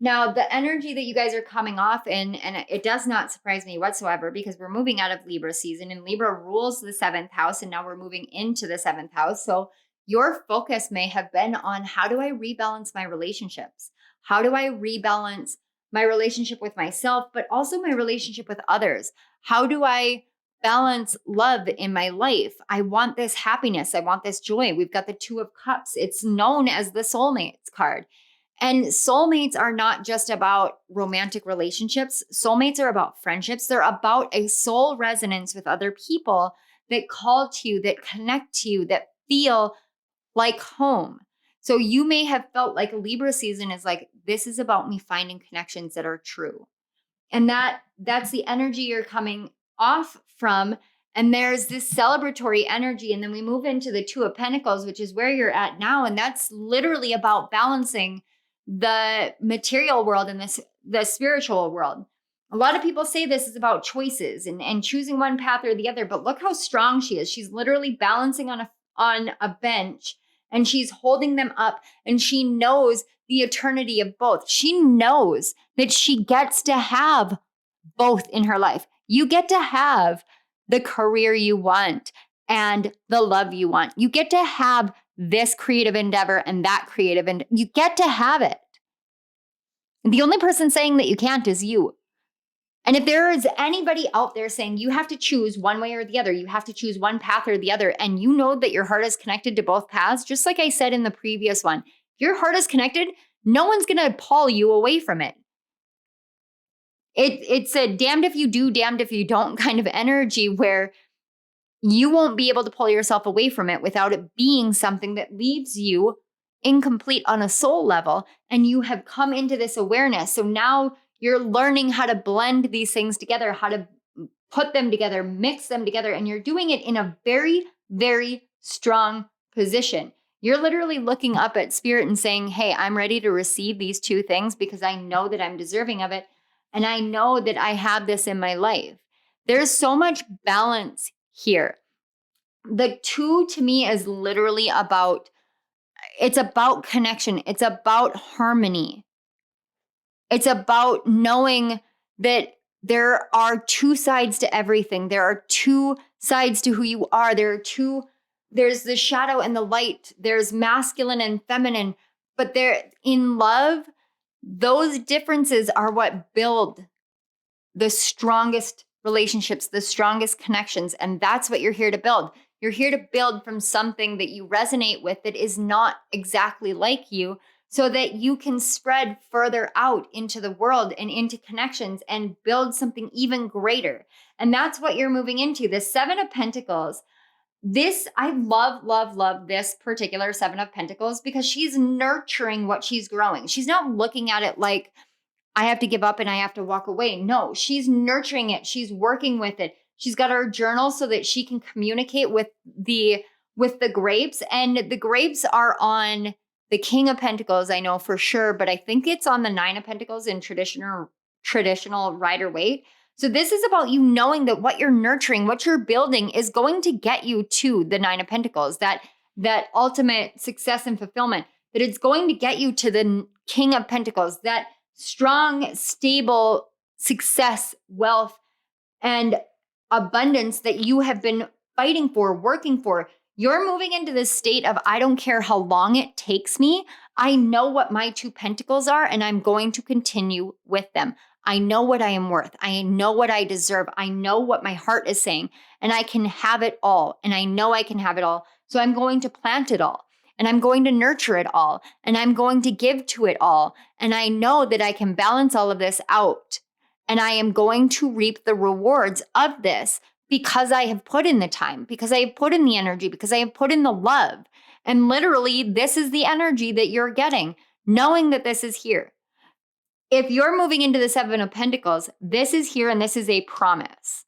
Now, the energy that you guys are coming off in, and it does not surprise me whatsoever because we're moving out of Libra season and Libra rules the 7th house and now we're moving into the 7th house. So your focus may have been on, how do I rebalance my relationships? How do I rebalance my relationship with myself, but also my relationship with others? How do I balance love in my life? I want this happiness. I want this joy. We've got the Two of Cups. It's known as the soulmates card. And soulmates are not just about romantic relationships. Soulmates are about friendships. They're about a soul resonance with other people that call to you, that connect to you, that feel like home. So you may have felt like Libra season is like, this is about me finding connections that are true. And that's the energy you're coming off from. And there's this celebratory energy. And then we move into the Two of Pentacles, which is where you're at now. And that's literally about balancing the material world and the spiritual world. A lot of people say this is about choices and choosing one path or the other, but look how strong she is. She's literally balancing on a bench and she's holding them up, and she knows the eternity of both. She knows that she gets to have both in her life. You get to have the career you want and the love you want. You get to have this creative endeavor and that creative, and you get to have it. The only person saying that you can't is you. And if there is anybody out there saying you have to choose one way or the other, you have to choose one path or the other, and you know that your heart is connected to both paths, just like I said in the previous one, your heart is connected, no one's going to pull you away from it. It's a damned if you do, damned if you don't kind of energy where you won't be able to pull yourself away from it without it being something that leaves you incomplete on a soul level. And you have come into this awareness. So now you're learning how to blend these things together, how to put them together, mix them together. And you're doing it in a very, very strong position. You're literally looking up at spirit and saying, hey, I'm ready to receive these two things because I know that I'm deserving of it. And I know that I have this in my life. There's so much balance here. The two to me is literally it's about connection. It's about harmony. It's about knowing that there are two sides to everything. There are two sides to who you are. There's the shadow and the light. There's masculine and feminine. But in love, those differences are what build the strongest relationships, the strongest connections. And that's what you're here to build. You're here to build from something that you resonate with that is not exactly like you, so that you can spread further out into the world and into connections and build something even greater. And that's what you're moving into. The Seven of Pentacles. I love this particular Seven of Pentacles because she's nurturing what she's growing. She's not looking at it like, I have to give up and I have to walk away. No, she's nurturing it. She's working with it. She's got her journal so that she can communicate with the grapes. And the grapes are on the King of Pentacles, I know for sure, but I think it's on the Nine of Pentacles in traditional Rider-Waite. So this is about you knowing that what you're nurturing, what you're building is going to get you to the Nine of Pentacles, that ultimate success and fulfillment, that it's going to get you to the King of Pentacles, that strong, stable success, wealth, and abundance that you have been fighting for, working for. You're moving into this state of, I don't care how long it takes me. I know what my two pentacles are, and I'm going to continue with them. I know what I am worth. I know what I deserve. I know what my heart is saying, and I can have it all. And I know I can have it all. So I'm going to plant it all, and I'm going to nurture it all, and I'm going to give to it all. And I know that I can balance all of this out, and I am going to reap the rewards of this because I have put in the time, because I have put in the energy, because I have put in the love. And literally, this is the energy that you're getting, knowing that this is here. If you're moving into the Seven of Pentacles, this is here and this is a promise.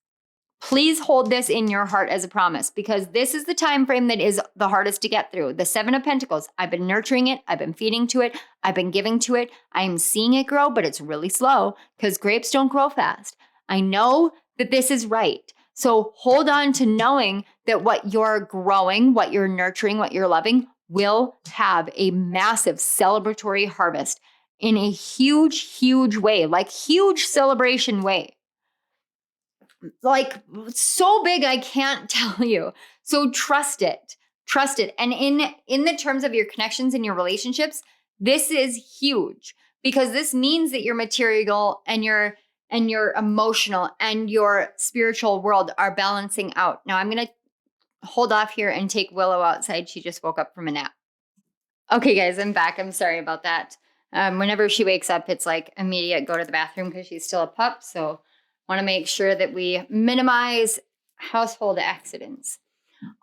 Please hold this in your heart as a promise, because this is the time frame that is the hardest to get through. The Seven of Pentacles, I've been nurturing it. I've been feeding to it. I've been giving to it. I'm seeing it grow, but it's really slow because grapes don't grow fast. I know that this is right. So hold on to knowing that what you're growing, what you're nurturing, what you're loving will have a massive celebratory harvest in a huge, huge way, like huge celebration way. Like so big, I can't tell you. So trust it. Trust it. And in the terms of your connections and your relationships, this is huge, because this means that your material and your emotional and your spiritual world are balancing out. Now I'm going to hold off here and take Willow outside. She just woke up from a nap. Okay, guys, I'm back. I'm sorry about that. Whenever she wakes up, it's like immediate go to the bathroom because she's still a pup. So want to make sure that we minimize household accidents.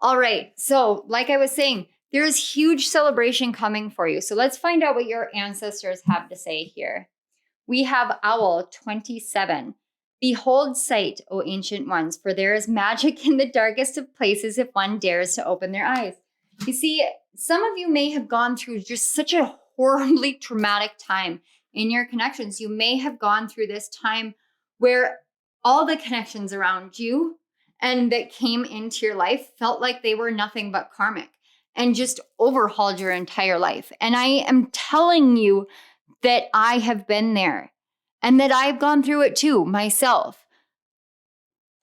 All right. So like I was saying, there's huge celebration coming for you. So let's find out what your ancestors have to say here. We have Owl 27. Behold sight, O ancient ones, for there is magic in the darkest of places if one dares to open their eyes. You see, some of you may have gone through just such a horribly traumatic time in your connections. You may have gone through this time where all the connections around you and that came into your life felt like they were nothing but karmic and just overhauled your entire life. And I am telling you that I have been there and that I've gone through it too myself.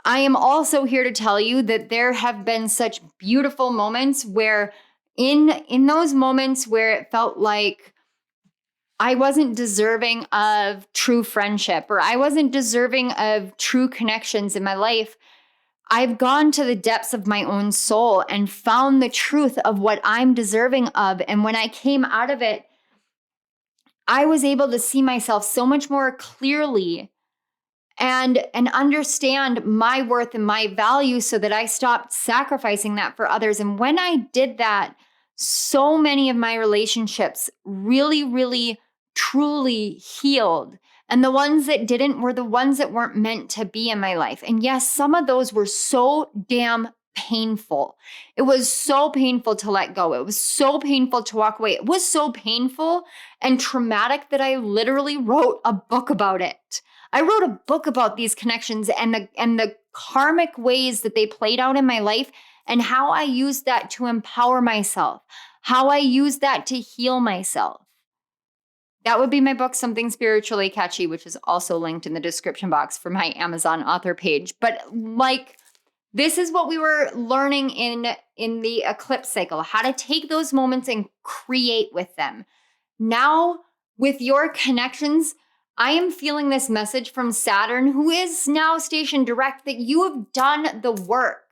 I am also here to tell you that there have been such beautiful moments where in those moments where it felt like I wasn't deserving of true friendship, or I wasn't deserving of true connections in my life, I've gone to the depths of my own soul and found the truth of what I'm deserving of. And when I came out of it, I was able to see myself so much more clearly and understand my worth and my value, so that I stopped sacrificing that for others. And when I did that, so many of my relationships really, really, truly healed. And the ones that didn't were the ones that weren't meant to be in my life. And yes, some of those were so damn painful. It was so painful to let go. It was so painful to walk away. It was so painful and traumatic that I literally wrote a book about it. I wrote a book about these connections and the karmic ways that they played out in my life, and how I used that to empower myself, how I used that to heal myself. That would be my book, Something Spiritually Catchy, which is also linked in the description box for my Amazon author page. But like, this is what we were learning in the eclipse cycle, how to take those moments and create with them. Now, with your connections, I am feeling this message from Saturn, who is now stationed direct, that you have done the work,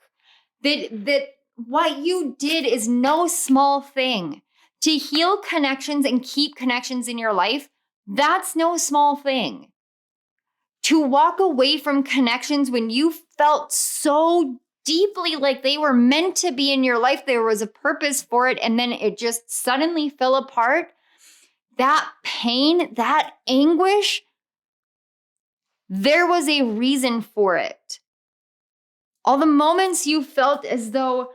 that what you did is no small thing. To heal connections and keep connections in your life, that's no small thing. To walk away from connections when you felt so deeply like they were meant to be in your life, there was a purpose for it, and then it just suddenly fell apart, that pain, that anguish, There was a reason for it. All the moments you felt as though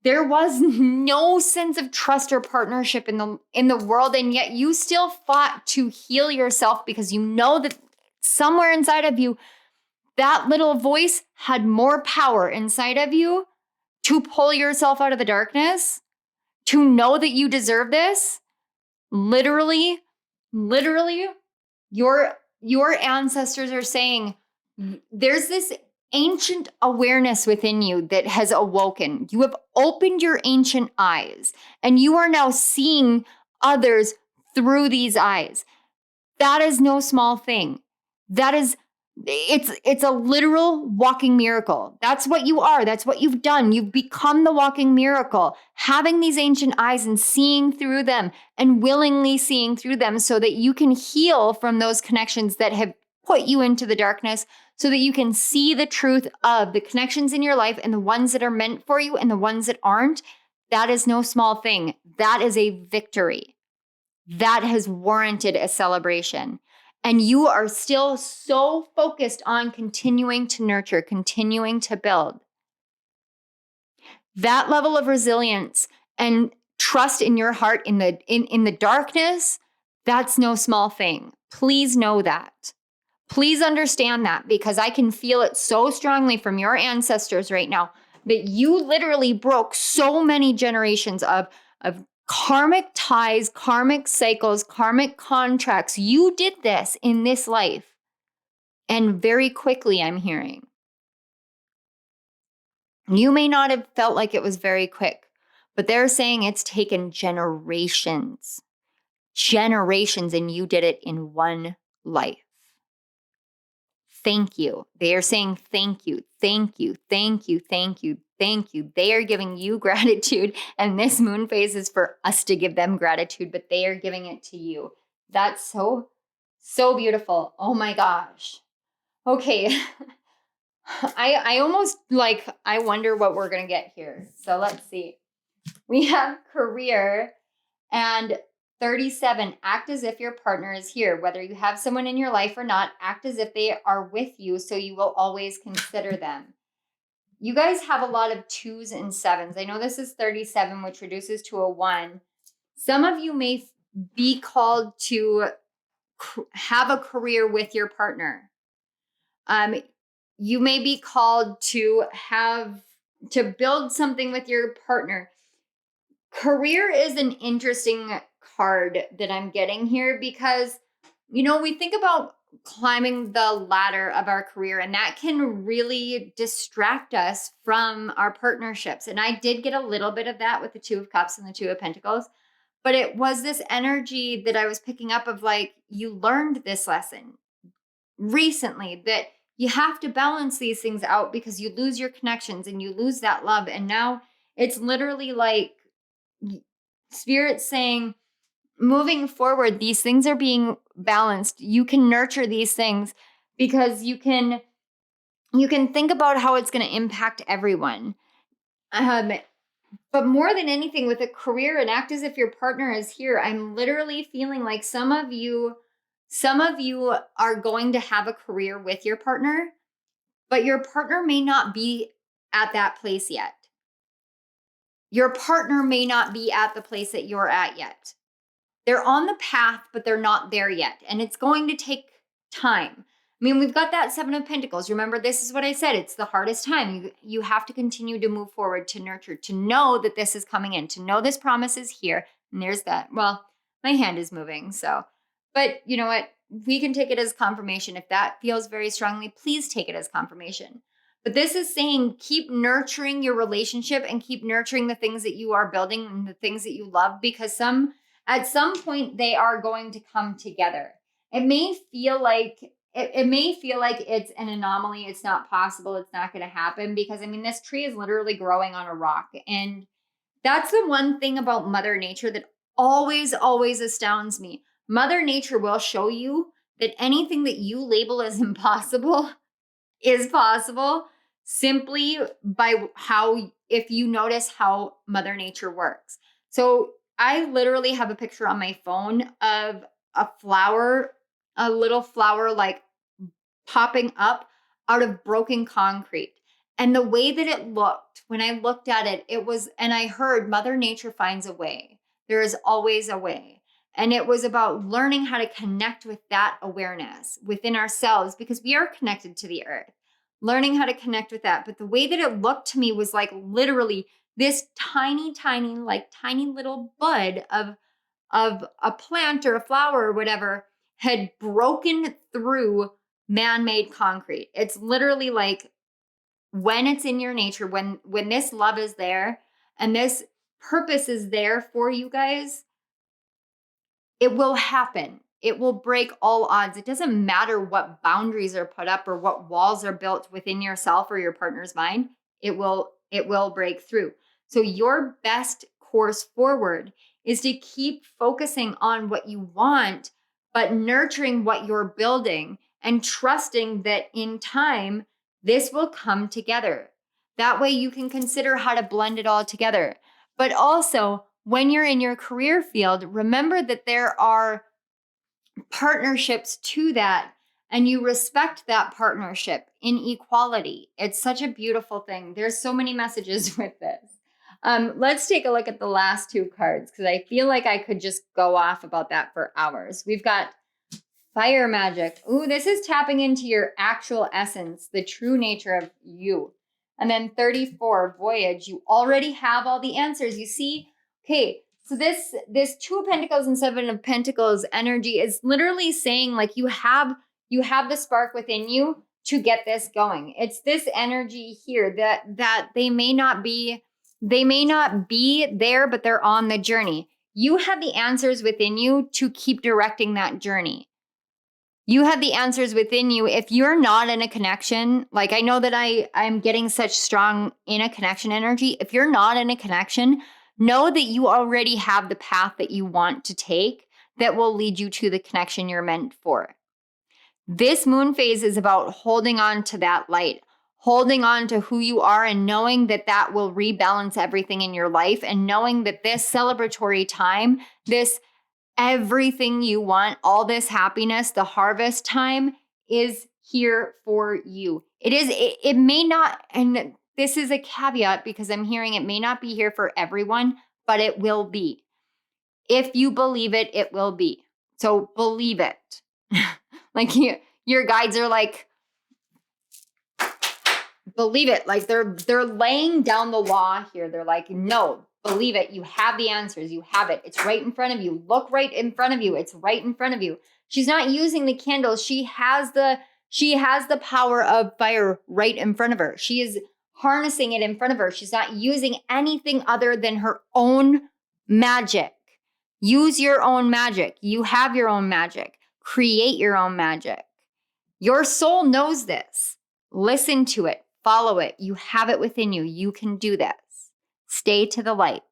there was no sense of trust or partnership in the world, and yet you still fought to heal yourself because you know that somewhere inside of you, that little voice had more power inside of you to pull yourself out of the darkness, to know that you deserve this. Literally, your ancestors are saying there's this ancient awareness within you that has awoken. You have opened your ancient eyes and you are now seeing others through these eyes. That is no small thing. That is it's a literal walking miracle. That's what you are. That's what you've done. You've become the walking miracle, having these ancient eyes and seeing through them and willingly seeing through them so that you can heal from those connections that have put you into the darkness, so that you can see the truth of the connections in your life and the ones that are meant for you and the ones that aren't. That is no small thing. That is a victory. That has warranted a celebration. And you are still so focused on continuing to nurture, continuing to build. That level of resilience and trust in your heart in the darkness, that's no small thing. Please know that. Please understand that, because I can feel it so strongly from your ancestors right now that you literally broke so many generations of karmic ties, karmic cycles, karmic contracts. You did this in this life. And very quickly, I'm hearing. You may not have felt like it was very quick, but they're saying it's taken generations, and you did it in one life. Thank you. They are saying thank you, thank you, thank you, thank you, thank you. They are giving you gratitude, and this moon phase is for us to give them gratitude, but they are giving it to you. That's so beautiful. Oh my gosh. Okay. I almost I wonder what we're going to get here. So let's see. We have career and 37, act as if your partner is here. Whether you have someone in your life or not, act as if they are with you, so you will always consider them. You guys have a lot of 2s and 7s. I know this is 37, which reduces to a 1. Some of you may be called to have a career with your partner. You may be called to build something with your partner. Career is an interesting card that I'm getting here because, we think about climbing the ladder of our career, and that can really distract us from our partnerships. And I did get a little bit of that with the 2 of Cups and the 2 of Pentacles, but it was this energy that I was picking up of you learned this lesson recently that you have to balance these things out because you lose your connections and you lose that love. And now it's literally Spirit saying, moving forward, these things are being balanced. You can nurture these things because you can think about how it's going to impact everyone. But more than anything, with a career and act as if your partner is here, I'm literally feeling like some of you are going to have a career with your partner, but your partner may not be at that place yet. Your partner may not be at the place that you're at yet. They're on the path, but they're not there yet. And it's going to take time. I mean, we've got that 7 of Pentacles. Remember, this is what I said. It's the hardest time. You have to continue to move forward, to nurture, to know that this is coming in, to know this promise is here. And there's that. Well, my hand is moving. So, but you know what? We can take it as confirmation. If that feels very strongly, please take it as confirmation. But this is saying keep nurturing your relationship and keep nurturing the things that you are building and the things that you love, because at some point they are going to come together. It may feel like it's an anomaly. It's not possible. It's not going to happen because this tree is literally growing on a rock. And that's the one thing about Mother Nature that always, always astounds me. Mother Nature will show you that anything that you label as impossible is possible, simply by if you notice how Mother Nature works. So I literally have a picture on my phone of a flower, a little flower popping up out of broken concrete. And the way that it looked, when I looked at it, it was, and I heard Mother Nature finds a way. There is always a way. And it was about learning how to connect with that awareness within ourselves, because we are connected to the earth, learning how to connect with that. But the way that it looked to me was like literally this tiny, like tiny little bud of a plant or a flower or whatever had broken through man-made concrete. It's literally like, when it's in your nature, when this love is there and this purpose is there for you guys, it will happen. It will break all odds. It doesn't matter what boundaries are put up or what walls are built within yourself or your partner's mind. It will break through. So your best course forward is to keep focusing on what you want, but nurturing what you're building and trusting that in time, this will come together. That way you can consider how to blend it all together. But also, when you're in your career field, remember that there are partnerships to that, and you respect that partnership in equality. It's such a beautiful thing. There's so many messages with this. Let's take a look at the last two cards, because I feel like I could just go off about that for hours. We've got Fire Magic. Ooh, this is tapping into your actual essence, the true nature of you. And then 34, Voyage. You already have all the answers. You see? Okay, so this Two of Pentacles and Seven of Pentacles energy is literally saying like you have the spark within you to get this going. It's this energy here that they may not be there, but they're on the journey. You have the answers within you to keep directing that journey. You have the answers within you. If you're not in a connection, like I know that I'm getting such strong in a connection energy. If you're not in a connection, know that you already have the path that you want to take that will lead you to the connection you're meant for. This moon phase is about holding on to that light, holding on to who you are, and knowing that that will rebalance everything in your life, and knowing that this celebratory time, this everything you want, all this happiness, the harvest time is here for you. It may not, and this is a caveat because I'm hearing it may not be here for everyone, but it will be. If you believe it, it will be. So believe it. Like your guides are like, believe it. Like they're laying down the law here. They're like, no, believe it. You have the answers. You have it. It's right in front of you. Look right in front of you. It's right in front of you. She's not using the candles. She has the power of fire right in front of her. She is harnessing it in front of her. She's not using anything other than her own magic. Use your own magic. You have your own magic. Create your own magic. Your soul knows this. Listen to it. Follow it. You have it within you. You can do this. Stay to the light.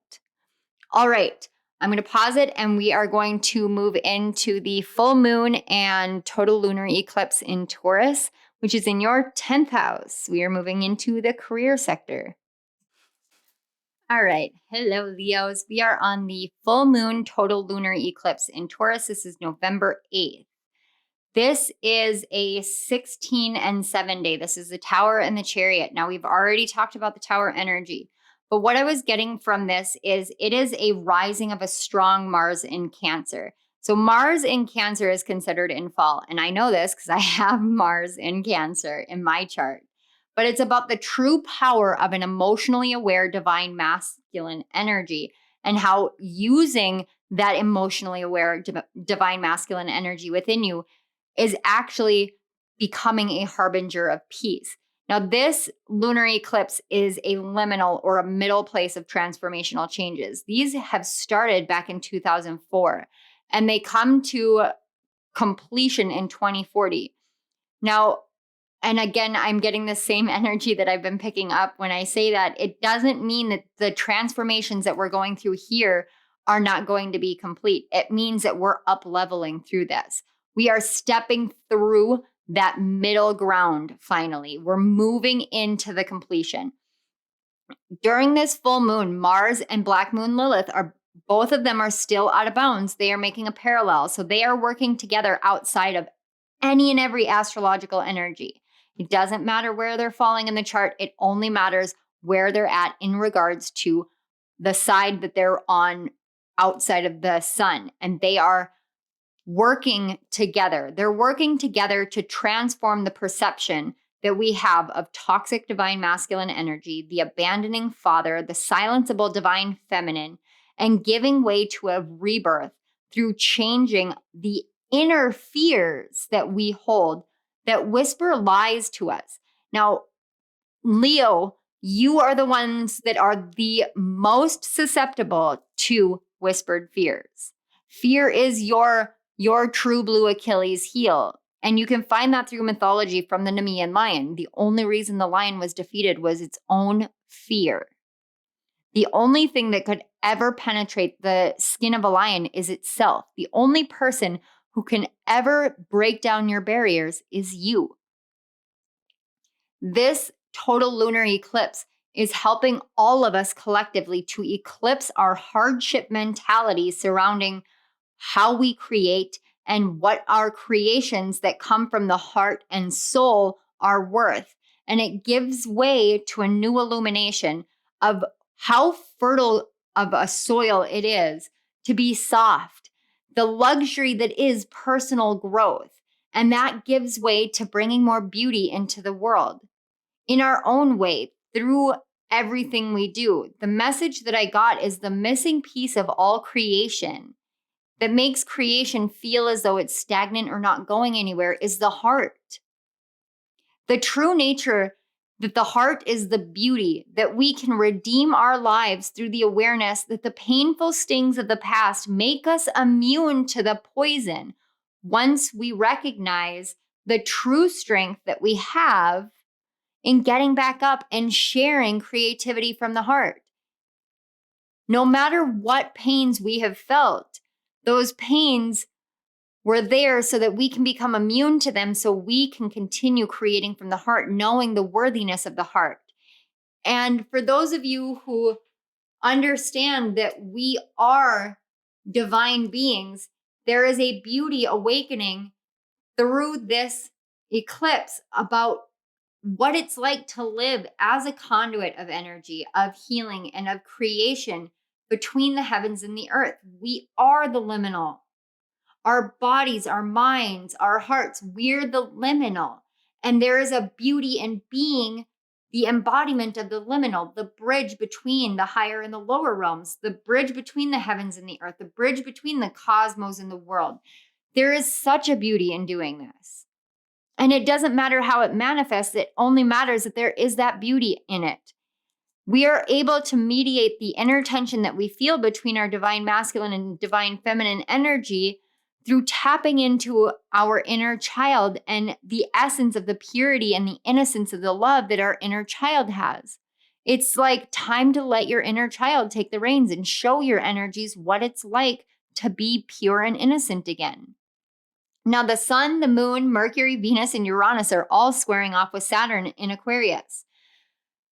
All right. I'm going to pause it, and we are going to move into the full moon and total lunar eclipse in Taurus, which is in your 10th house. We are moving into the career sector. All right. Hello, Leos. We are on the full moon total lunar eclipse in Taurus. This is November 8th. This is a 16 and 7 day. This is the Tower and the Chariot. Now, we've already talked about the Tower energy, but what I was getting from this is it is a rising of a strong Mars in Cancer. So Mars in Cancer is considered in fall. And I know this because I have Mars in Cancer in my chart. But it's about the true power of an emotionally aware divine masculine energy, and how using that emotionally aware divine masculine energy within you is actually becoming a harbinger of peace. Now, this lunar eclipse is a liminal or a middle place of transformational changes. These have started back in 2004, and they come to completion in 2040. Now, and again, I'm getting the same energy that I've been picking up when I say that. It doesn't mean that the transformations that we're going through here are not going to be complete. It means that we're up leveling through this. We are stepping through that middle ground finally. We're moving into the completion. During this full moon, Mars and Black Moon Lilith both of them are still out of bounds. They are making a parallel. So they are working together outside of any and every astrological energy. It doesn't matter where they're falling in the chart. It only matters where they're at in regards to the side that they're on outside of the sun. And they are working together. They're working together to transform the perception that we have of toxic divine masculine energy, the abandoning father, the silenceable divine feminine, and giving way to a rebirth through changing the inner fears that we hold that whisper lies to us. Now, Leo, you are the ones that are the most susceptible to whispered fears. Fear is your true blue Achilles heel. And you can find that through mythology from the Nemean lion. The only reason the lion was defeated was its own fear. The only thing that could ever penetrate the skin of a lion is itself. The only person who can ever break down your barriers is you. This total lunar eclipse is helping all of us collectively to eclipse our hardship mentality surrounding how we create and what our creations that come from the heart and soul are worth. And it gives way to a new illumination of how fertile of a soil it is to be soft, the luxury that is personal growth. And that gives way to bringing more beauty into the world in our own way through everything we do. The message that I got is the missing piece of all creation that makes creation feel as though it's stagnant or not going anywhere is the heart. The true nature that the heart is the beauty, that we can redeem our lives through the awareness that the painful stings of the past make us immune to the poison once we recognize the true strength that we have in getting back up and sharing creativity from the heart. No matter what pains we have felt, those pains were there so that we can become immune to them, so we can continue creating from the heart, knowing the worthiness of the heart. And for those of you who understand that we are divine beings, there is a beauty awakening through this eclipse about what it's like to live as a conduit of energy, of healing, and of creation between the heavens and the earth. We are the liminal. Our bodies, our minds, our hearts, we're the liminal. And there is a beauty in being the embodiment of the liminal, the bridge between the higher and the lower realms, the bridge between the heavens and the earth, the bridge between the cosmos and the world. There is such a beauty in doing this. And it doesn't matter how it manifests, it only matters that there is that beauty in it. We are able to mediate the inner tension that we feel between our divine masculine and divine feminine energy through tapping into our inner child and the essence of the purity and the innocence of the love that our inner child has. It's like time to let your inner child take the reins and show your energies what it's like to be pure and innocent again. Now, the sun, the moon, Mercury, Venus, and Uranus are all squaring off with Saturn in Aquarius.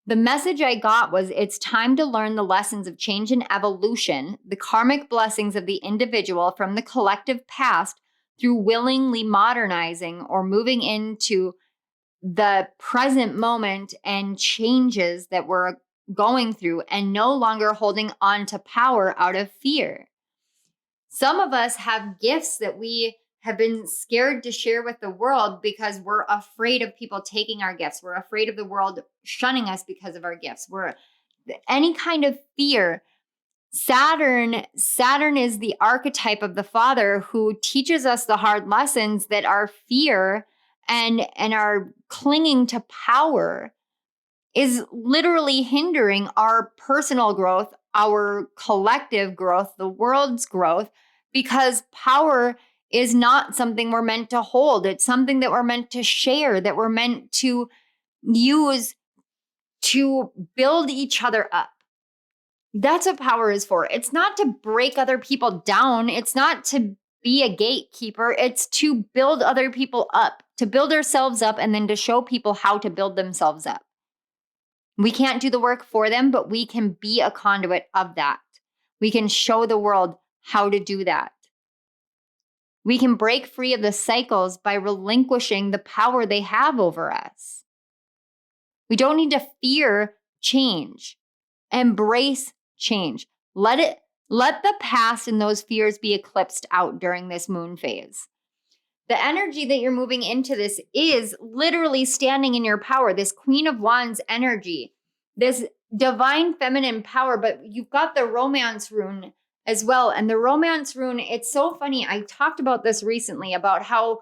The message I got was it's time to learn the lessons of change and evolution, the karmic blessings of the individual from the collective past through willingly modernizing or moving into the present moment and changes that we're going through and no longer holding on to power out of fear. Some of us have gifts that we have been scared to share with the world because we're afraid of people taking our gifts. We're afraid of the world shunning us because of our gifts. We're any kind of fear. Saturn is the archetype of the father who teaches us the hard lessons that our fear and our clinging to power is literally hindering our personal growth, our collective growth, the world's growth, because power is not something we're meant to hold. It's something that we're meant to share, that we're meant to use to build each other up. That's what power is for. It's not to break other people down. It's not to be a gatekeeper. It's to build other people up, to build ourselves up, and then to show people how to build themselves up. We can't do the work for them, but we can be a conduit of that. We can show the world how to do that. We can break free of the cycles by relinquishing the power they have over us. We don't need to fear change. Embrace change. Let the past and those fears be eclipsed out during this moon phase. The energy that you're moving into this is literally standing in your power, this Queen of Wands energy, this divine feminine power, but you've got the romance rune as well. And the romance rune, it's so funny. I talked about this recently about how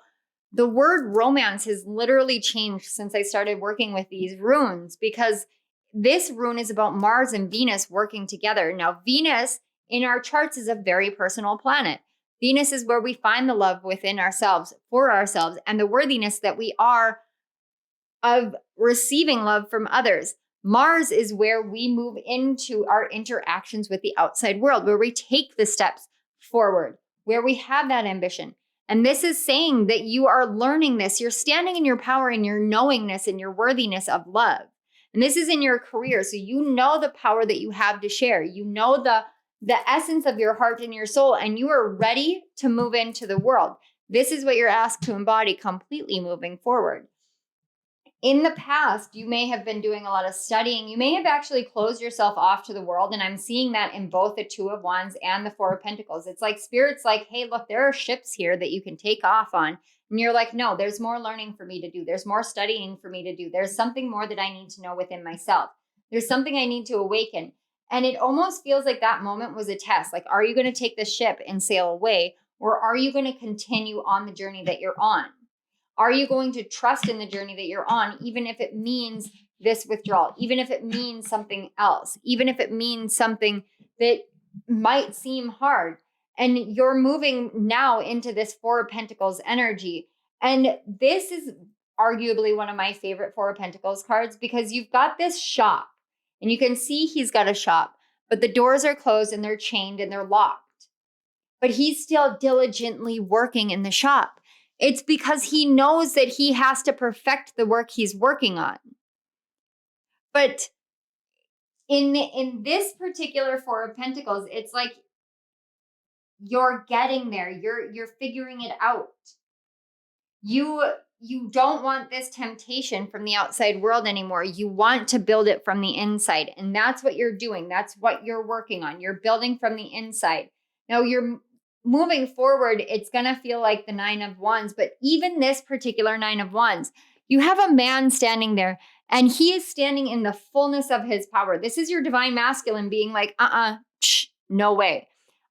the word romance has literally changed since I started working with these runes, because this rune is about Mars and Venus working together. Now, Venus in our charts is a very personal planet. Venus is where we find the love within ourselves, for ourselves, and the worthiness that we are of receiving love from others. Mars is where we move into our interactions with the outside world, where we take the steps forward, where we have that ambition. And this is saying that you are learning this. You're standing in your power and your knowingness and your worthiness of love. And this is in your career. So you know the power that you have to share. You know the essence of your heart and your soul, and you are ready to move into the world. This is what you're asked to embody completely moving forward. In the past, you may have been doing a lot of studying. You may have actually closed yourself off to the world. And I'm seeing that in both the Two of Wands and the Four of Pentacles. It's like Spirit's like, hey, look, there are ships here that you can take off on. And you're like, no, there's more learning for me to do. There's more studying for me to do. There's something more that I need to know within myself. There's something I need to awaken. And it almost feels like that moment was a test. Like, are you going to take the ship and sail away? Or are you going to continue on the journey that you're on? Are you going to trust in the journey that you're on, even if it means this withdrawal, even if it means something else, even if it means something that might seem hard? And you're moving now into this Four of Pentacles energy. And this is arguably one of my favorite Four of Pentacles cards, because you've got this shop and you can see he's got a shop, but the doors are closed and they're chained and they're locked. But he's still diligently working in the shop. It's because he knows that he has to perfect the work he's working on. But in this particular Four of Pentacles, it's like you're getting there. You're figuring it out. You don't want this temptation from the outside world anymore. You want to build it from the inside. And that's what you're doing. That's what you're working on. You're building from the inside. Now you're moving forward, it's going to feel like the Nine of Wands, but even this particular Nine of Wands, you have a man standing there and he is standing in the fullness of his power. This is your divine masculine being like, no way.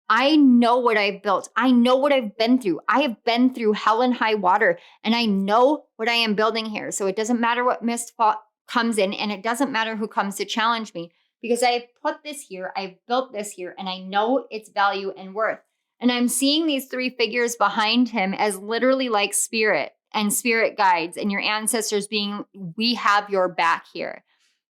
I know what I've built. I know what I've been through. I have been through hell and high water, and I know what I am building here. So it doesn't matter what mist comes in, and it doesn't matter who comes to challenge me, because I've put this here, I've built this here, and I know its value and worth. And I'm seeing these three figures behind him as literally like spirit and spirit guides and your ancestors being, we have your back here.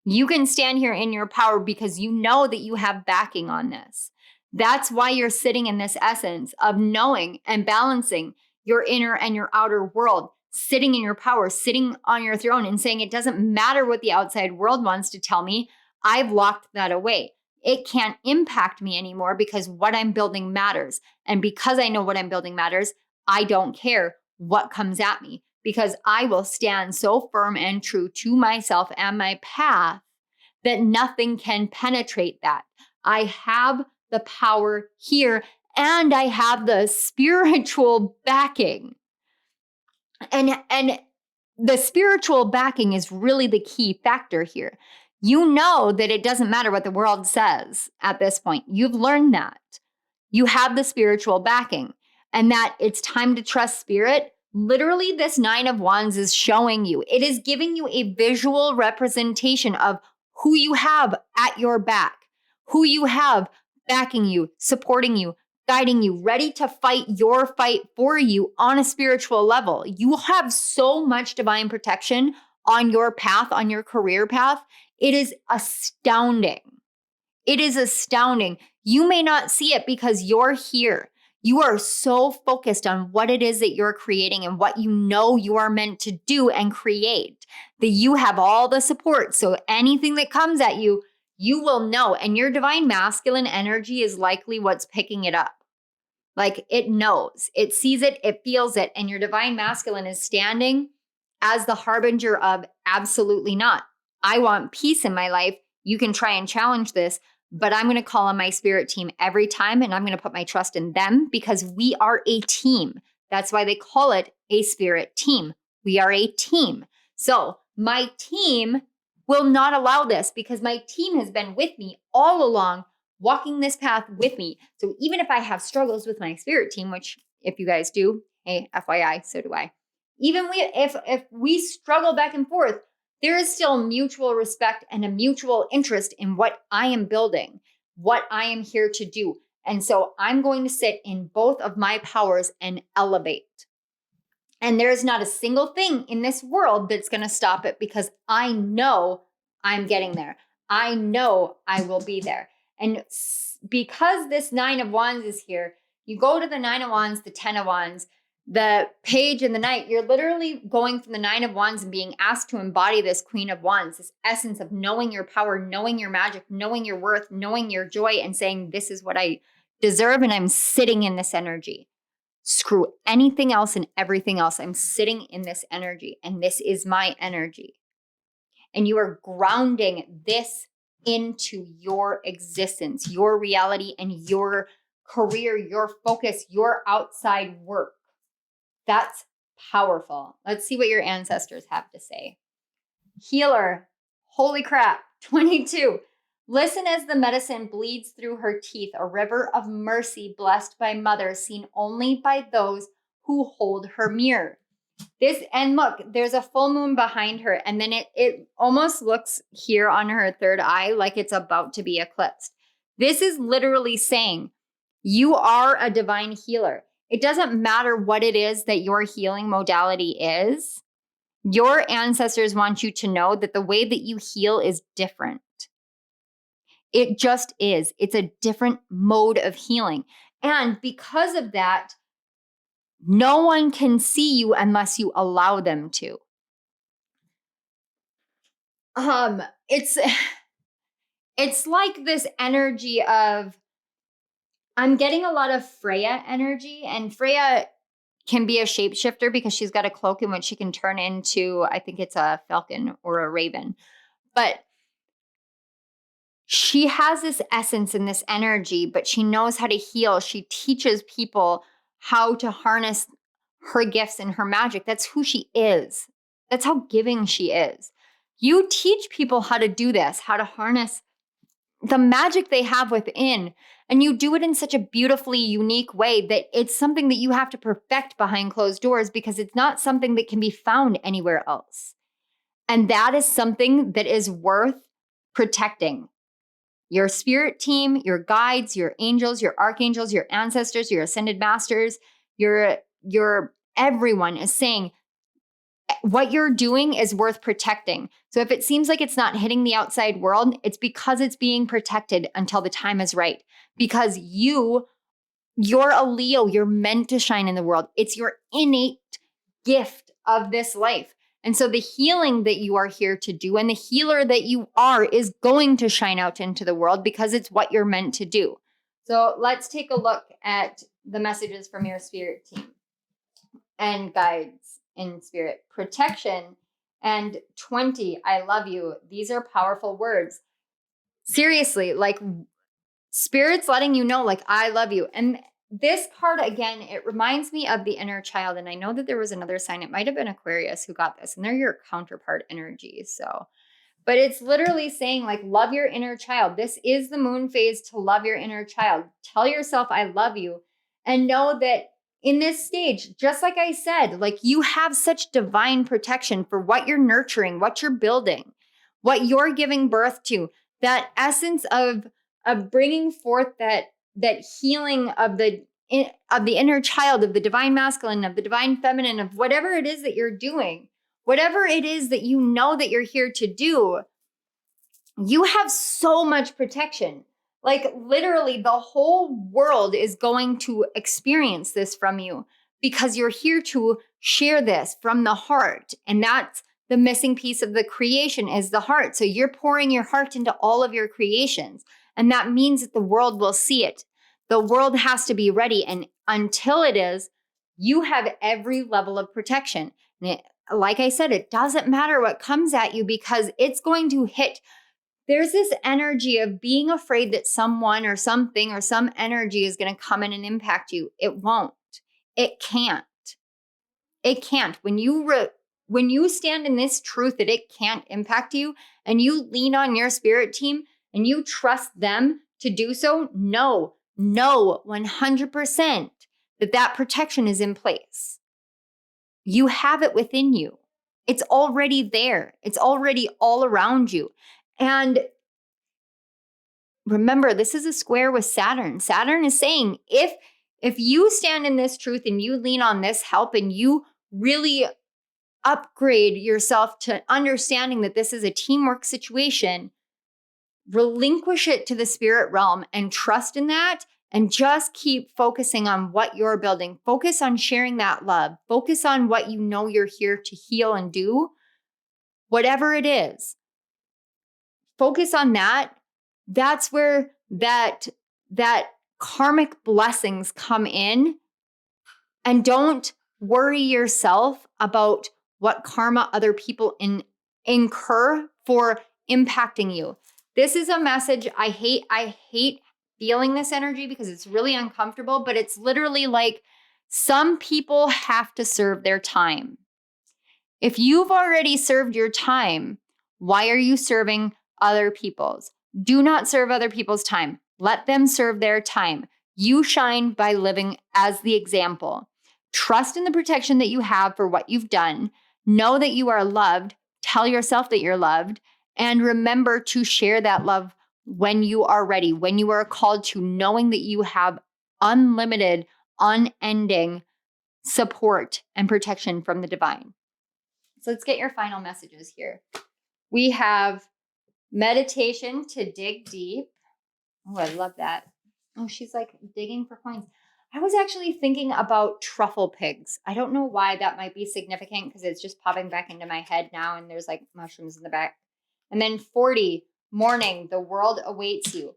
You can stand here in your power because you know that you have backing on this. That's why you're sitting in this essence of knowing and balancing your inner and your outer world, sitting in your power, sitting on your throne and saying, it doesn't matter what the outside world wants to tell me. I've locked that away. It can't impact me anymore because what I'm building matters. And because I know what I'm building matters, I don't care what comes at me, because I will stand so firm and true to myself and my path that nothing can penetrate that. I have the power here and I have the spiritual backing. And the spiritual backing is really the key factor here. You know that it doesn't matter what the world says at this point. You've learned that. You have the spiritual backing and that it's time to trust spirit. Literally, this Nine of Wands is showing you. It is giving you a visual representation of who you have at your back, who you have backing you, supporting you, guiding you, ready to fight your fight for you on a spiritual level. You have so much divine protection on your path, on your career path. It is astounding. It is astounding. You may not see it because you're here. You are so focused on what it is that you're creating and what you know you are meant to do and create, that you have all the support. So anything that comes at you, you will know. And your divine masculine energy is likely what's picking it up. Like it knows, it sees it, it feels it. And your divine masculine is standing as the harbinger of absolutely not. I want peace in my life. You can try and challenge this, but I'm going to call on my spirit team every time. And I'm going to put my trust in them because we are a team. That's why they call it a spirit team. We are a team. So my team will not allow this because my team has been with me all along, walking this path with me. So even if I have struggles with my spirit team, which if you guys do, hey, FYI, so do I. Even if we struggle back and forth, there is still mutual respect and a mutual interest in what I am building, what I am here to do. And so I'm going to sit in both of my powers and elevate. And there's not a single thing in this world that's going to stop it because I know I'm getting there. I know I will be there. And because this 9 of Wands is here, you go to the 9 of Wands, the 10 of Wands, the Page and the Knight. You're literally going from the 9 of Wands and being asked to embody this Queen of Wands, this essence of knowing your power, knowing your magic, knowing your worth, knowing your joy, and saying, this is what I deserve. And I'm sitting in this energy. Screw anything else and everything else. I'm sitting in this energy, and this is my energy. And you are grounding this into your existence, your reality, and your career, your focus, your outside work. That's powerful. Let's see what your ancestors have to say. Healer, holy crap, 22. Listen as the medicine bleeds through her teeth, a river of mercy blessed by mother, seen only by those who hold her mirror. And look, there's a full moon behind her, and then it almost looks here on her third eye like it's about to be eclipsed. This is literally saying you are a divine healer. It doesn't matter what it is that your healing modality is. Your ancestors want you to know that the way that you heal is different. It just is. It's a different mode of healing. And because of that, no one can see you unless you allow them to. It's like this energy of, I'm getting a lot of Freya energy, and Freya can be a shapeshifter because she's got a cloak in which she can turn into, I think it's a falcon or a raven. But she has this essence and this energy, but she knows how to heal. She teaches people how to harness her gifts and her magic. That's who she is. That's how giving she is. You teach people how to do this, how to harness the magic they have within. And you do it in such a beautifully unique way that it's something that you have to perfect behind closed doors because it's not something that can be found anywhere else. And that is something that is worth protecting. Your spirit team, your guides, your angels, your archangels, your ancestors, your ascended masters, your everyone is saying what you're doing is worth protecting. So if it seems like it's not hitting the outside world, it's because it's being protected until the time is right. Because you're a Leo, you're meant to shine in the world. It's your innate gift of this life. And so the healing that you are here to do and the healer that you are is going to shine out into the world because it's what you're meant to do. So let's take a look at the messages from your spirit team and guides in spirit. Protection and 20, I love you. These are powerful words. Seriously, like spirit's letting you know, like, I love you. And this card, again, it reminds me of the inner child. And I know that there was another sign. It might have been Aquarius who got this. And they're your counterpart energies. So, but it's literally saying, like, love your inner child. This is the moon phase to love your inner child. Tell yourself, I love you. And know that in this stage, just like I said, like, you have such divine protection for what you're nurturing, what you're building, what you're giving birth to. That essence of bringing forth that healing of the inner child, of the divine masculine, of the divine feminine, of whatever it is that you're doing, whatever it is that you know that you're here to do, you have so much protection. Like literally the whole world is going to experience this from you because you're here to share this from the heart. And that's the missing piece of the creation is the heart. So you're pouring your heart into all of your creations. And that means that the world will see it. The world has to be ready. And until it is, you have every level of protection. And like I said, it doesn't matter what comes at you because it's going to hit. There's this energy of being afraid that someone or something or some energy is going to come in and impact you. It won't. It can't. It can't. When you stand in this truth that it can't impact you and you lean on your spirit team and you trust them to do so, know 100% that protection is in place. You have it within you. It's already there. It's already all around you. And remember, this is a square with Saturn. Saturn is saying, if you stand in this truth and you lean on this help and you really upgrade yourself to understanding that this is a teamwork situation, relinquish it to the spirit realm and trust in that, and just keep focusing on what you're building. Focus on sharing that love. Focus on what you know you're here to heal and do, whatever it is. Focus on that. That's where that karmic blessings come in. And don't worry yourself about what karma other people incur for impacting you. This is a message I hate feeling this energy because it's really uncomfortable, but it's literally like some people have to serve their time. If you've already served your time, why are you serving other people's? Do not serve other people's time. Let them serve their time. You shine by living as the example. Trust in the protection that you have for what you've done. Know that you are loved. Tell yourself that you're loved. And remember to share that love when you are ready, when you are called to, knowing that you have unlimited, unending support and protection from the divine. So let's get your final messages here. We have meditation to dig deep. Oh, I love that. Oh, she's like digging for coins. I was actually thinking about truffle pigs. I don't know why that might be significant because it's just popping back into my head now and there's like mushrooms in the back. And then 40, morning, the world awaits you.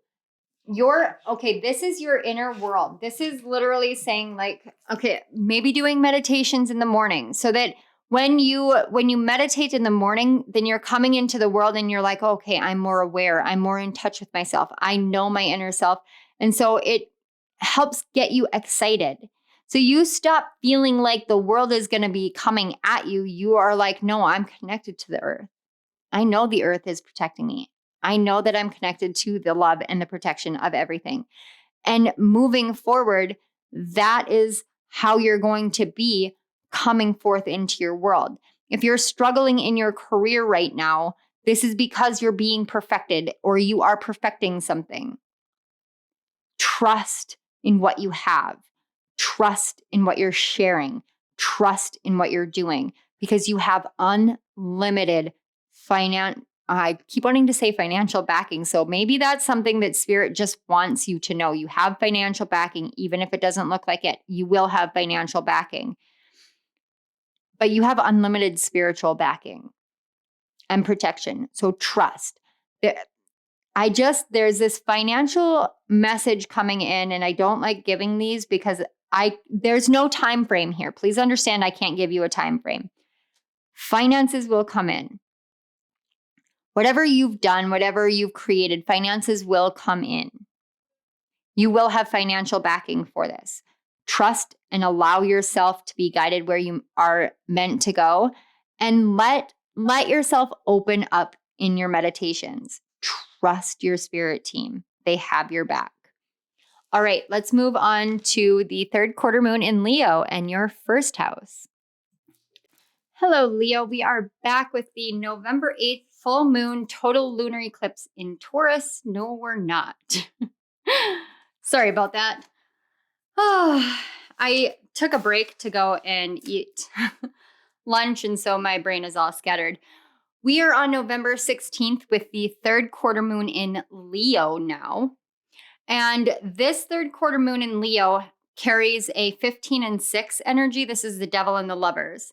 This is your inner world. This is literally saying like, okay, maybe doing meditations in the morning so that when you meditate in the morning, then you're coming into the world and you're like, okay, I'm more aware. I'm more in touch with myself. I know my inner self. And so it helps get you excited. So you stop feeling like the world is going to be coming at you. You are like, no, I'm connected to the earth. I know the earth is protecting me. I know that I'm connected to the love and the protection of everything. And moving forward, that is how you're going to be coming forth into your world. If you're struggling in your career right now, this is because you're being perfected or you are perfecting something. Trust in what you have. Trust in what you're sharing. Trust in what you're doing because you have unlimited I keep wanting to say financial backing. So maybe that's something that spirit just wants you to know. You have financial backing, even if it doesn't look like it. You will have financial backing. But you have unlimited spiritual backing and protection. So trust. There's this financial message coming in, and I don't like giving these because there's no time frame here. Please understand I can't give you a time frame. Finances will come in. Whatever you've done, whatever you've created, finances will come in. You will have financial backing for this. Trust and allow yourself to be guided where you are meant to go, and let yourself open up in your meditations. Trust your spirit team. They have your back. All right, let's move on to the third quarter moon in Leo and your first house. Hello, Leo. We are back with the November 8th full moon total lunar eclipse in Taurus. No, we're not. Sorry about that. Oh, I took a break to go and eat lunch, and so my brain is all scattered. We are on November 16th with the third quarter moon in Leo now. And this third quarter moon in Leo carries a 15 and 6 energy. This is the devil and the lovers.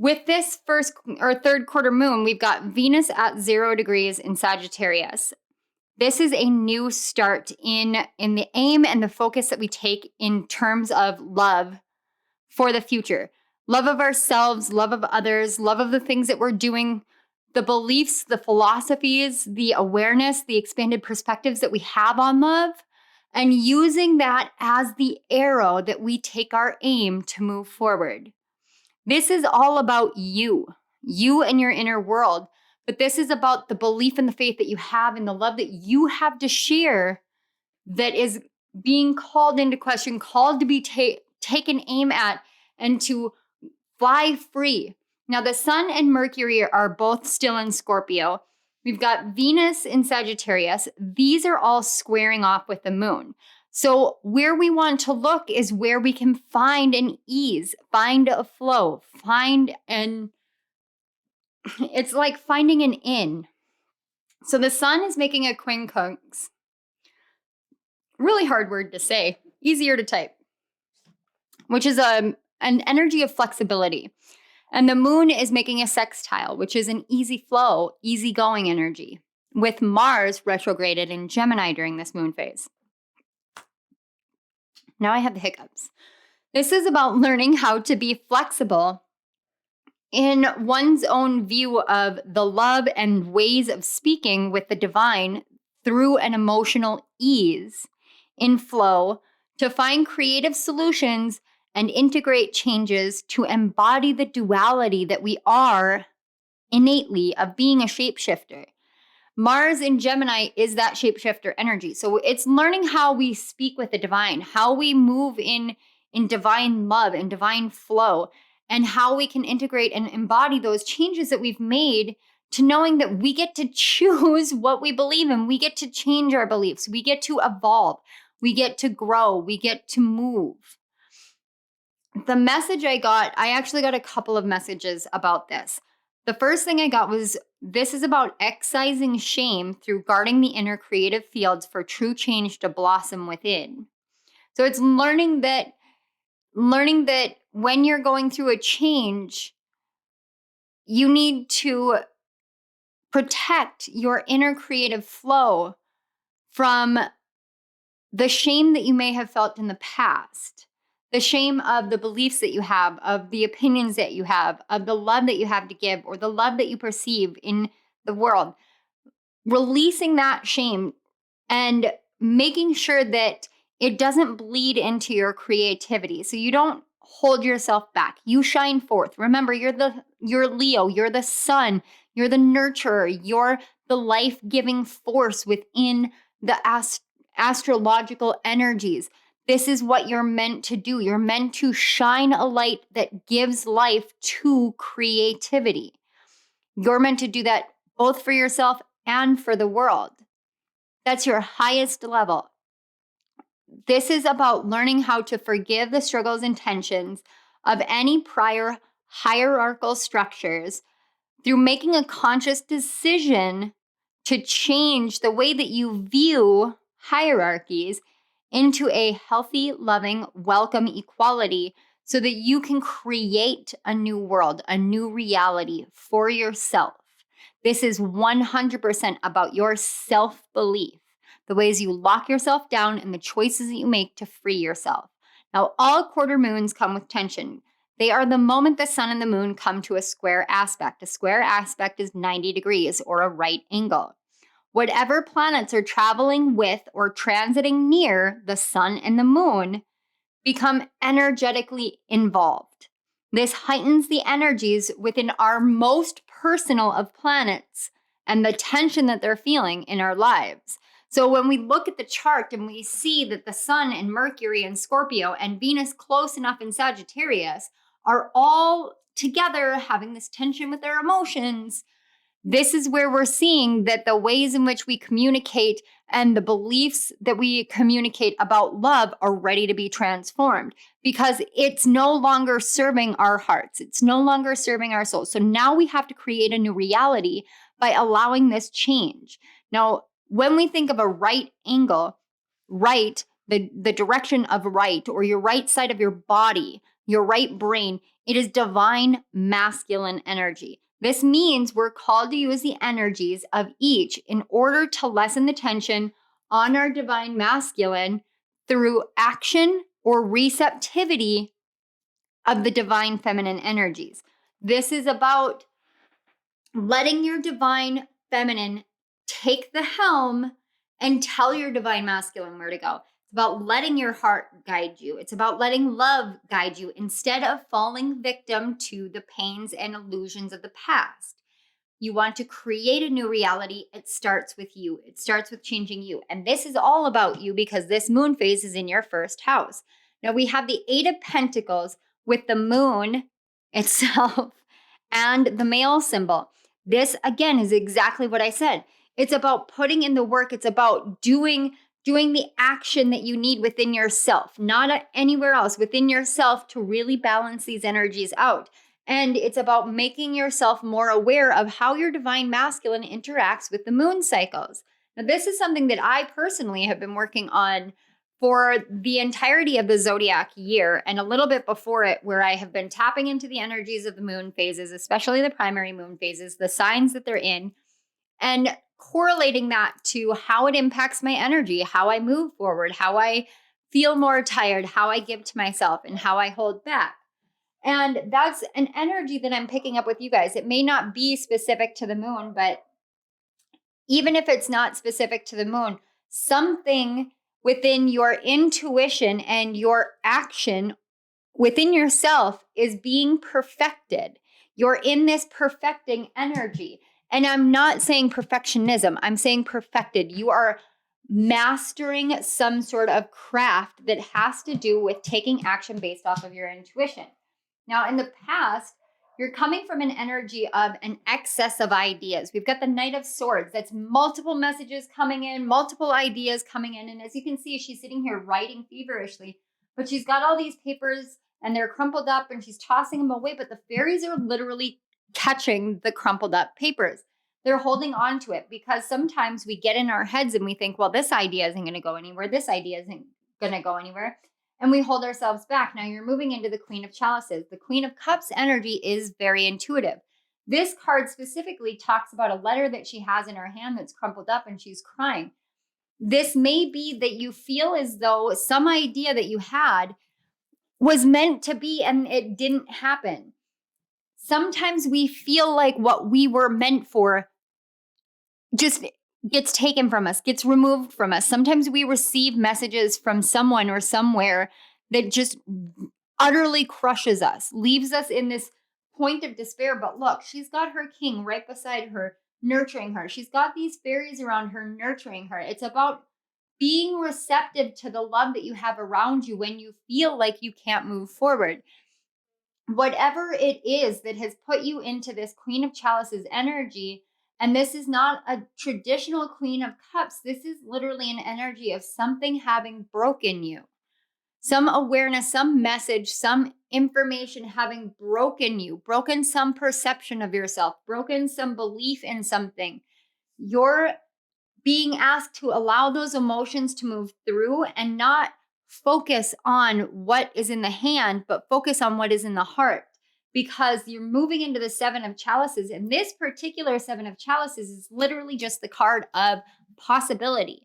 With this third quarter moon, we've got Venus at 0 degrees in Sagittarius. This is a new start in the aim and the focus that we take in terms of love for the future. Love of ourselves, love of others, love of the things that we're doing, the beliefs, the philosophies, the awareness, the expanded perspectives that we have on love, and using that as the arrow that we take our aim to move forward. This is all about you and your inner world. But this is about the belief and the faith that you have and the love that you have to share that is being called into question, called to be taken aim at and to fly free. Now, the Sun and Mercury are both still in Scorpio. We've got Venus in Sagittarius. These are all squaring off with the moon. So where we want to look is where we can find an ease, find a flow, it's like finding an inn. So the Sun is making a quincunx. Really hard word to say, easier to type, which is an energy of flexibility. And the moon is making a sextile, which is an easy flow, easygoing energy, with Mars retrograded in Gemini during this moon phase. Now I have the hiccups. This is about learning how to be flexible in one's own view of the love and ways of speaking with the divine through an emotional ease in flow to find creative solutions and integrate changes to embody the duality that we are innately of being a shapeshifter. Mars in Gemini is that shapeshifter energy. So it's learning how we speak with the divine, how we move in divine love and divine flow, and how we can integrate and embody those changes that we've made to knowing that we get to choose what we believe in. We get to change our beliefs. We get to evolve. We get to grow. We get to move. The message I actually got a couple of messages about this. The first thing I got was, this is about excising shame through guarding the inner creative fields for true change to blossom within. So it's learning that when you're going through a change, you need to protect your inner creative flow from the shame that you may have felt in the past, the shame of the beliefs that you have, of the opinions that you have, of the love that you have to give, or the love that you perceive in the world. Releasing that shame and making sure that it doesn't bleed into your creativity. So you don't hold yourself back. You shine forth. Remember, you're Leo, you're the sun, you're the nurturer, you're the life-giving force within the astrological energies. This is what you're meant to do. You're meant to shine a light that gives life to creativity. You're meant to do that both for yourself and for the world. That's your highest level. This is about learning how to forgive the struggles and tensions of any prior hierarchical structures through making a conscious decision to change the way that you view hierarchies into a healthy, loving, welcome equality so that you can create a new world, a new reality for yourself. This is 100% about your self-belief, the ways you lock yourself down and the choices that you make to free yourself. Now, all quarter moons come with tension. They are the moment the sun and the moon come to a square aspect. A square aspect is 90 degrees or a right angle. Whatever planets are traveling with or transiting near the sun and the moon become energetically involved. This heightens the energies within our most personal of planets and the tension that they're feeling in our lives. So when we look at the chart and we see that the sun and Mercury and Scorpio and Venus close enough in Sagittarius are all together having this tension with their emotions, this is where we're seeing that the ways in which we communicate and the beliefs that we communicate about love are ready to be transformed because it's no longer serving our hearts. It's no longer serving our souls. So now we have to create a new reality by allowing this change. Now, when we think of a right angle, right, the direction of right, or your right side of your body, your right brain, it is divine masculine energy. This means we're called to use the energies of each in order to lessen the tension on our divine masculine through action or receptivity of the divine feminine energies. This is about letting your divine feminine take the helm and tell your divine masculine where to go. It's about letting your heart guide you. It's about letting love guide you instead of falling victim to the pains and illusions of the past. You want to create a new reality. It starts with you. It starts with changing you. And this is all about you because this moon phase is in your first house. Now we have the Eight of Pentacles with the moon itself and the male symbol. This, again, is exactly what I said. It's about putting in the work. It's about doing the action that you need within yourself, not anywhere else, within yourself to really balance these energies out. And it's about making yourself more aware of how your divine masculine interacts with the moon cycles. Now, this is something that I personally have been working on for the entirety of the zodiac year and a little bit before it, where I have been tapping into the energies of the moon phases, especially the primary moon phases, the signs that they're in, and correlating that to how it impacts my energy, how I move forward, how I feel more tired, how I give to myself, and how I hold back. And that's an energy that I'm picking up with you guys. It may not be specific to the moon, but even if it's not specific to the moon, something within your intuition and your action within yourself is being perfected. You're in this perfecting energy. And I'm not saying perfectionism, I'm saying perfected. You are mastering some sort of craft that has to do with taking action based off of your intuition. Now, in the past, you're coming from an energy of an excess of ideas. We've got the Knight of Swords. That's multiple messages coming in, multiple ideas coming in. And as you can see, she's sitting here writing feverishly, but she's got all these papers and they're crumpled up and she's tossing them away. But the fairies are literally catching the crumpled up papers. They're holding on to it because sometimes we get in our heads and we think, well, this idea isn't going to go anywhere. This idea isn't going to go anywhere. And we hold ourselves back. Now you're moving into the Queen of Chalices. The Queen of Cups energy is very intuitive. This card specifically talks about a letter that she has in her hand that's crumpled up and she's crying. This may be that you feel as though some idea that you had was meant to be and it didn't happen. Sometimes we feel like what we were meant for just gets taken from us, gets removed from us. Sometimes we receive messages from someone or somewhere that just utterly crushes us, leaves us in this point of despair. But look, she's got her king right beside her, nurturing her. She's got these fairies around her, nurturing her. It's about being receptive to the love that you have around you when you feel like you can't move forward. Whatever it is that has put you into this Queen of Chalices energy, and this is not a traditional Queen of Cups. This is literally an energy of something having broken you. Some awareness, some message, some information having broken you, broken some perception of yourself, broken some belief in something. You're being asked to allow those emotions to move through and not focus on what is in the hand, but focus on what is in the heart. Because you're moving into the Seven of Chalices. And this particular Seven of Chalices is literally just the card of possibility,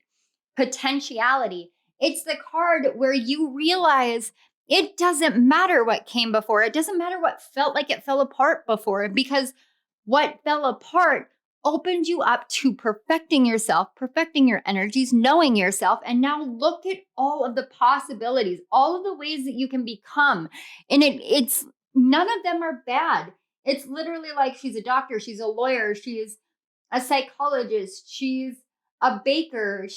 potentiality. It's the card where you realize it doesn't matter what came before. It doesn't matter what felt like it fell apart before, because what fell apart opened you up to perfecting yourself, perfecting your energies, knowing yourself. And now look at all of the possibilities, all of the ways that you can become. And it's none of them are bad. It's literally like she's a doctor, she's a lawyer, she's a psychologist, she's a baker.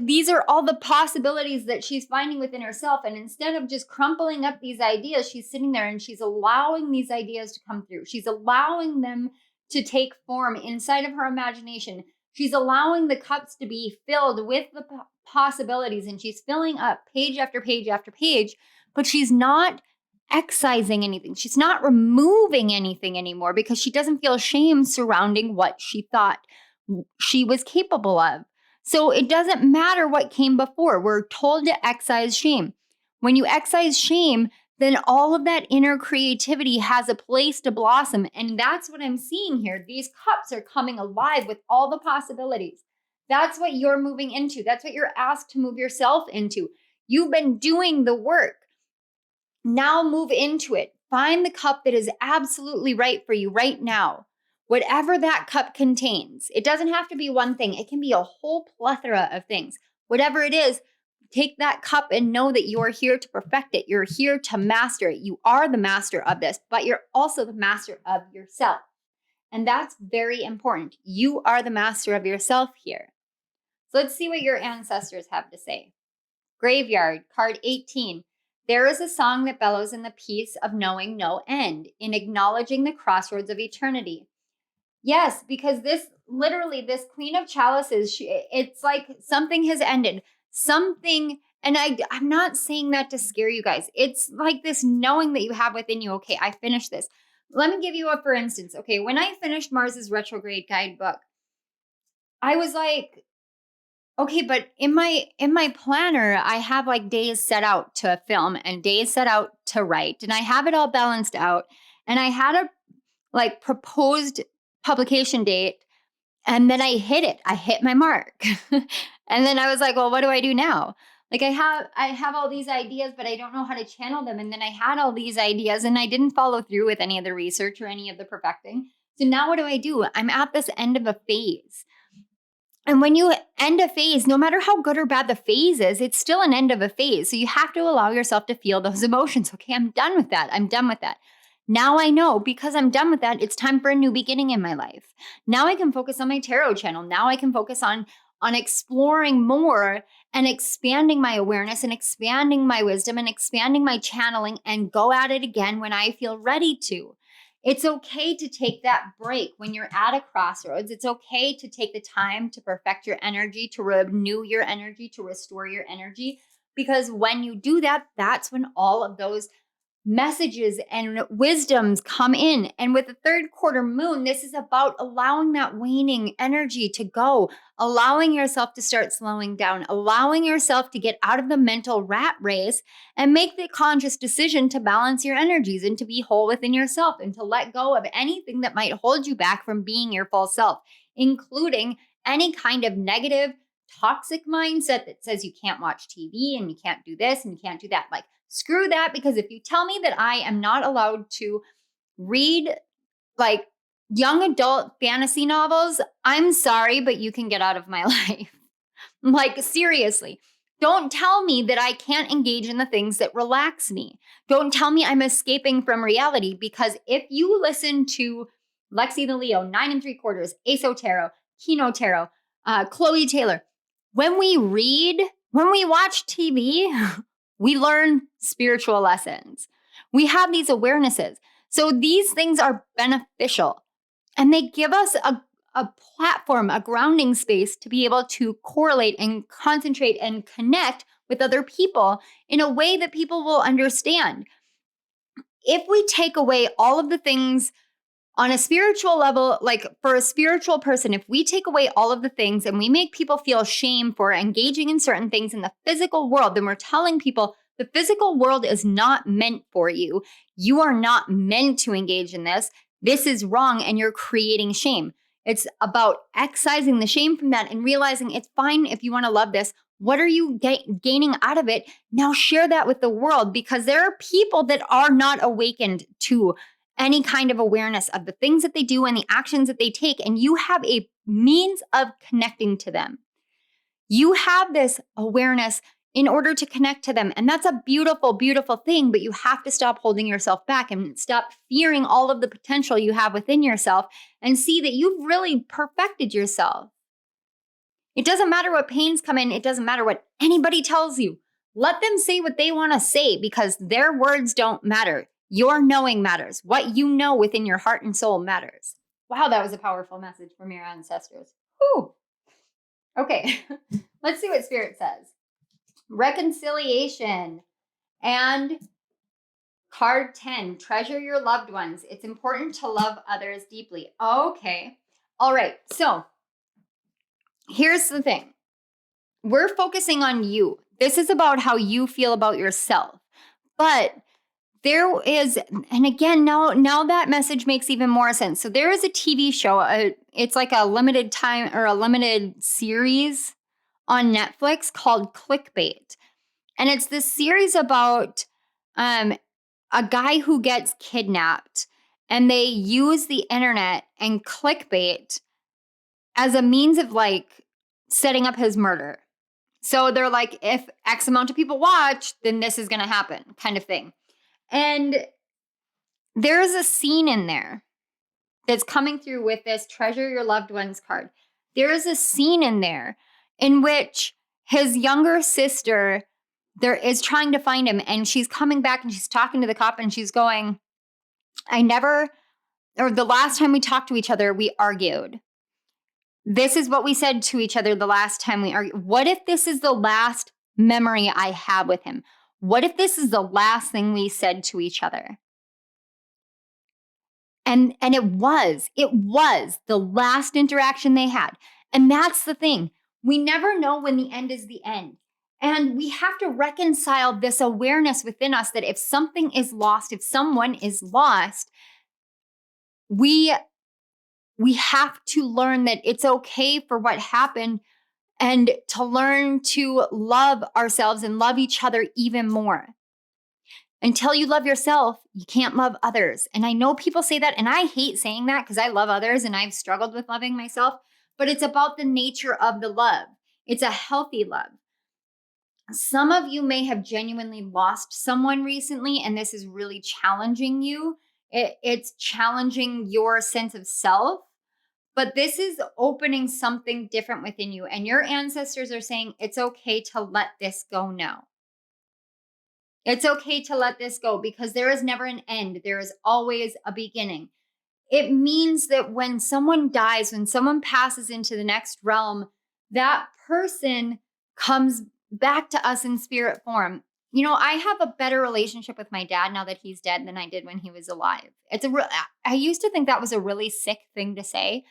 These are all the possibilities that she's finding within herself. And instead of just crumpling up these ideas, she's sitting there and she's allowing these ideas to come through. She's allowing them to take form inside of her imagination. She's allowing the cups to be filled with the possibilities, and she's filling up page after page after page, but she's not excising anything. She's not removing anything anymore because she doesn't feel shame surrounding what she thought she was capable of. So it doesn't matter what came before. We're told to excise shame. When you excise shame, then all of that inner creativity has a place to blossom. And that's what I'm seeing here. These cups are coming alive with all the possibilities. That's what you're moving into. That's what you're asked to move yourself into. You've been doing the work. Now move into it. Find the cup that is absolutely right for you right now. Whatever that cup contains. It doesn't have to be one thing. It can be a whole plethora of things. Whatever it is, take that cup and know that you're here to perfect it. You're here to master it. You are the master of this, but you're also the master of yourself. And that's very important. You are the master of yourself here. So let's see what your ancestors have to say. Graveyard, card 18. There is a song that bellows in the peace of knowing no end, in acknowledging the crossroads of eternity. Yes, because this Queen of Chalices, it's like something has ended. Something, and I'm not saying that to scare you guys. It's like this knowing that you have within you. Okay, I finished this. Let me give you a for instance. Okay, when I finished Mars's retrograde guidebook, I was like, okay, but in my planner, I have like days set out to film and days set out to write, and I have it all balanced out. And I had a like proposed publication date, and then I hit it. I hit my mark. And then I was like, well, what do I do now? Like I have all these ideas, but I don't know how to channel them. And then I had all these ideas and I didn't follow through with any of the research or any of the perfecting. So now what do? I'm at this end of a phase. And when you end a phase, no matter how good or bad the phase is, it's still an end of a phase. So you have to allow yourself to feel those emotions. Okay, I'm done with that. I'm done with that. Now I know because I'm done with that, it's time for a new beginning in my life. Now I can focus on my tarot channel. Now I can focus on exploring more and expanding my awareness and expanding my wisdom and expanding my channeling and go at it again when I feel ready to. It's okay to take that break when you're at a crossroads. It's okay to take the time to perfect your energy, to renew your energy, to restore your energy. Because when you do that, that's when all of those messages and wisdoms come in. And with the third quarter moon, this is about allowing that waning energy to go, allowing yourself to start slowing down, allowing yourself to get out of the mental rat race and make the conscious decision to balance your energies and to be whole within yourself and to let go of anything that might hold you back from being your full self, including any kind of negative, toxic mindset that says you can't watch TV and you can't do this and you can't do that. Like, screw that, because if you tell me that I am not allowed to read like young adult fantasy novels, I'm sorry, but you can get out of my life. Like, seriously. Don't tell me that I can't engage in the things that relax me. Don't tell me I'm escaping from reality, because if you listen to Lexi the Leo, 9 3/4, Aso Tarot, Kino Tarot, Chloe Taylor, when we read, when we watch TV, we learn spiritual lessons. We have these awarenesses. So these things are beneficial and they give us a platform, a grounding space to be able to correlate and concentrate and connect with other people in a way that people will understand. If we take away all of the things on a spiritual level, like for a spiritual person, if we take away all of the things and we make people feel shame for engaging in certain things in the physical world, then we're telling people the physical world is not meant for you. You are not meant to engage in this. This is wrong, and you're creating shame. It's about excising the shame from that and realizing it's fine if you want to love this. What are you gaining out of it? Now share that with the world, because there are people that are not awakened to any kind of awareness of the things that they do and the actions that they take, and you have a means of connecting to them. You have this awareness in order to connect to them, and that's a beautiful, beautiful thing, but you have to stop holding yourself back and stop fearing all of the potential you have within yourself and see that you've really perfected yourself. It doesn't matter what pains come in. It doesn't matter what anybody tells you. Let them say what they want to say, because their words don't matter. Your knowing matters. What you know within your heart and soul matters. Wow, that was a powerful message from your ancestors. Whew. Okay, let's see what Spirit says. Reconciliation. And card 10, treasure your loved ones. It's important to love others deeply. Okay. All right. So here's the thing. We're focusing on you. This is about how you feel about yourself. But there is, and again, now that message makes even more sense. So there is a TV show, it's like a limited time or a limited series on Netflix called Clickbait. And it's this series about a guy who gets kidnapped, and they use the internet and clickbait as a means of like setting up his murder. So they're like, if X amount of people watch, then this is going to happen, kind of thing. And there is a scene in there that's coming through with this Treasure Your Loved Ones card. There is a scene in there in which his younger sister there is trying to find him, and she's coming back and she's talking to the cop and she's going, the last time we talked to each other, we argued. This is what we said to each other the last time we argued. What if this is the last memory I have with him? What if this is the last thing we said to each other? And it was the last interaction they had. And that's the thing. We never know when the end is the end. And we have to reconcile this awareness within us that if something is lost, if someone is lost, we have to learn that it's okay for what happened and to learn to love ourselves and love each other even more. Until you love yourself, you can't love others. And I know people say that, and I hate saying that because I love others and I've struggled with loving myself, but it's about the nature of the love. It's a healthy love. Some of you may have genuinely lost someone recently, and this is really challenging you. It's challenging your sense of self, but this is opening something different within you. And your ancestors are saying it's okay to let this go now. It's okay to let this go because there is never an end. There is always a beginning. It means that when someone dies, when someone passes into the next realm, that person comes back to us in spirit form. You know, I have a better relationship with my dad now that he's dead than I did when he was alive. I used to think that was a really sick thing to say.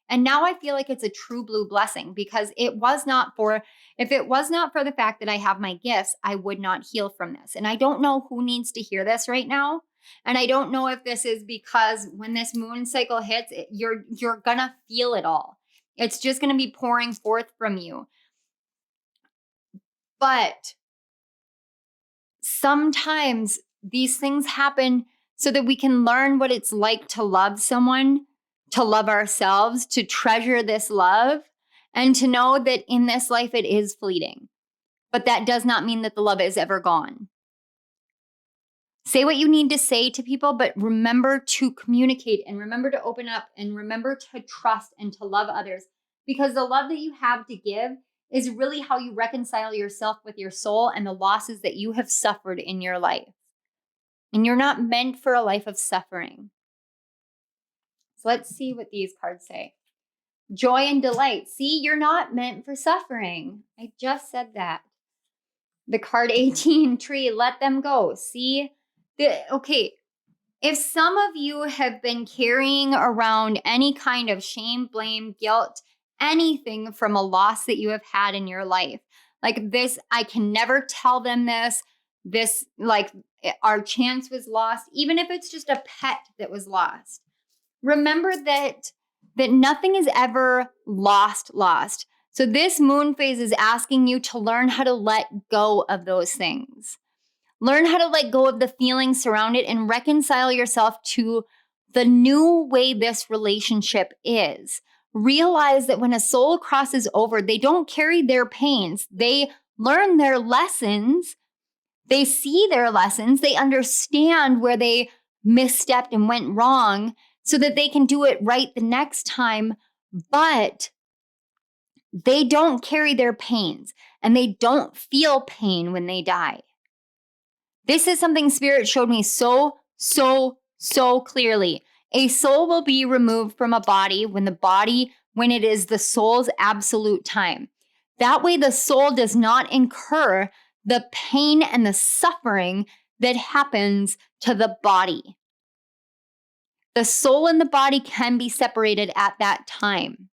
And now I feel like it's a true blue blessing because if it was not for the fact that I have my gifts, I would not heal from this. And I don't know who needs to hear this right now. And I don't know if this is because when this moon cycle hits, you're going to feel it all. It's just going to be pouring forth from you. But sometimes these things happen so that we can learn what it's like to love someone, to love ourselves, to treasure this love, and to know that in this life it is fleeting. But that does not mean that the love is ever gone. Say what you need to say to people, but remember to communicate and remember to open up and remember to trust and to love others, because the love that you have to give is really how you reconcile yourself with your soul and the losses that you have suffered in your life. And you're not meant for a life of suffering. So let's see what these cards say. Joy and delight. See, you're not meant for suffering. I just said that. The card 18, tree, let them go. See, okay, if some of you have been carrying around any kind of shame, blame, guilt, anything from a loss that you have had in your life, like this, I can never tell them this, like our chance was lost, even if it's just a pet that was lost. Remember that nothing is ever lost. So this moon phase is asking you to learn how to let go of those things. Learn how to let go of the feelings surrounded and reconcile yourself to the new way this relationship is. Realize that when a soul crosses over, they don't carry their pains. They learn their lessons. They see their lessons. They understand where they misstepped and went wrong so that they can do it right the next time. But they don't carry their pains and they don't feel pain when they die. This is something Spirit showed me so clearly. A soul will be removed from a body when it is the soul's absolute time. That way the soul does not incur the pain and the suffering that happens to the body. The soul and the body can be separated at that time.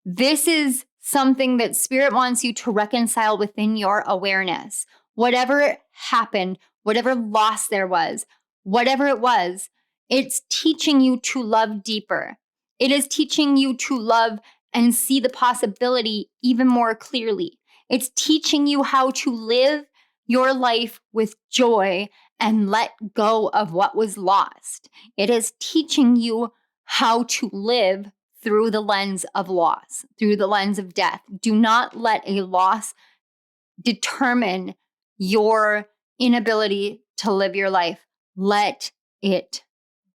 This is something that Spirit wants you to reconcile within your awareness. whatever happened, whatever loss there was, whatever it was, it's teaching you to love deeper. It is teaching you to love and see the possibility even more clearly. It's teaching you how to live your life with joy and let go of what was lost. It is teaching you how to live through the lens of loss, through the lens of death. Do not let a loss determine your inability to live your life. Let it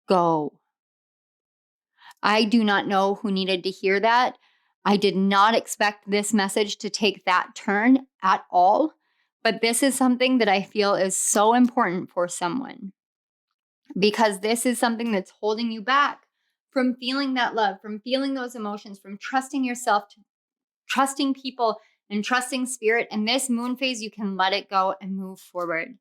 go. I do not know who needed to hear that. I did not expect this message to take that turn at all, but this is something that I feel is so important for someone, because this is something that's holding you back from feeling that love, from feeling those emotions, from trusting yourself, trusting people, and trusting spirit. And this moon phase, you can let it go and move forward.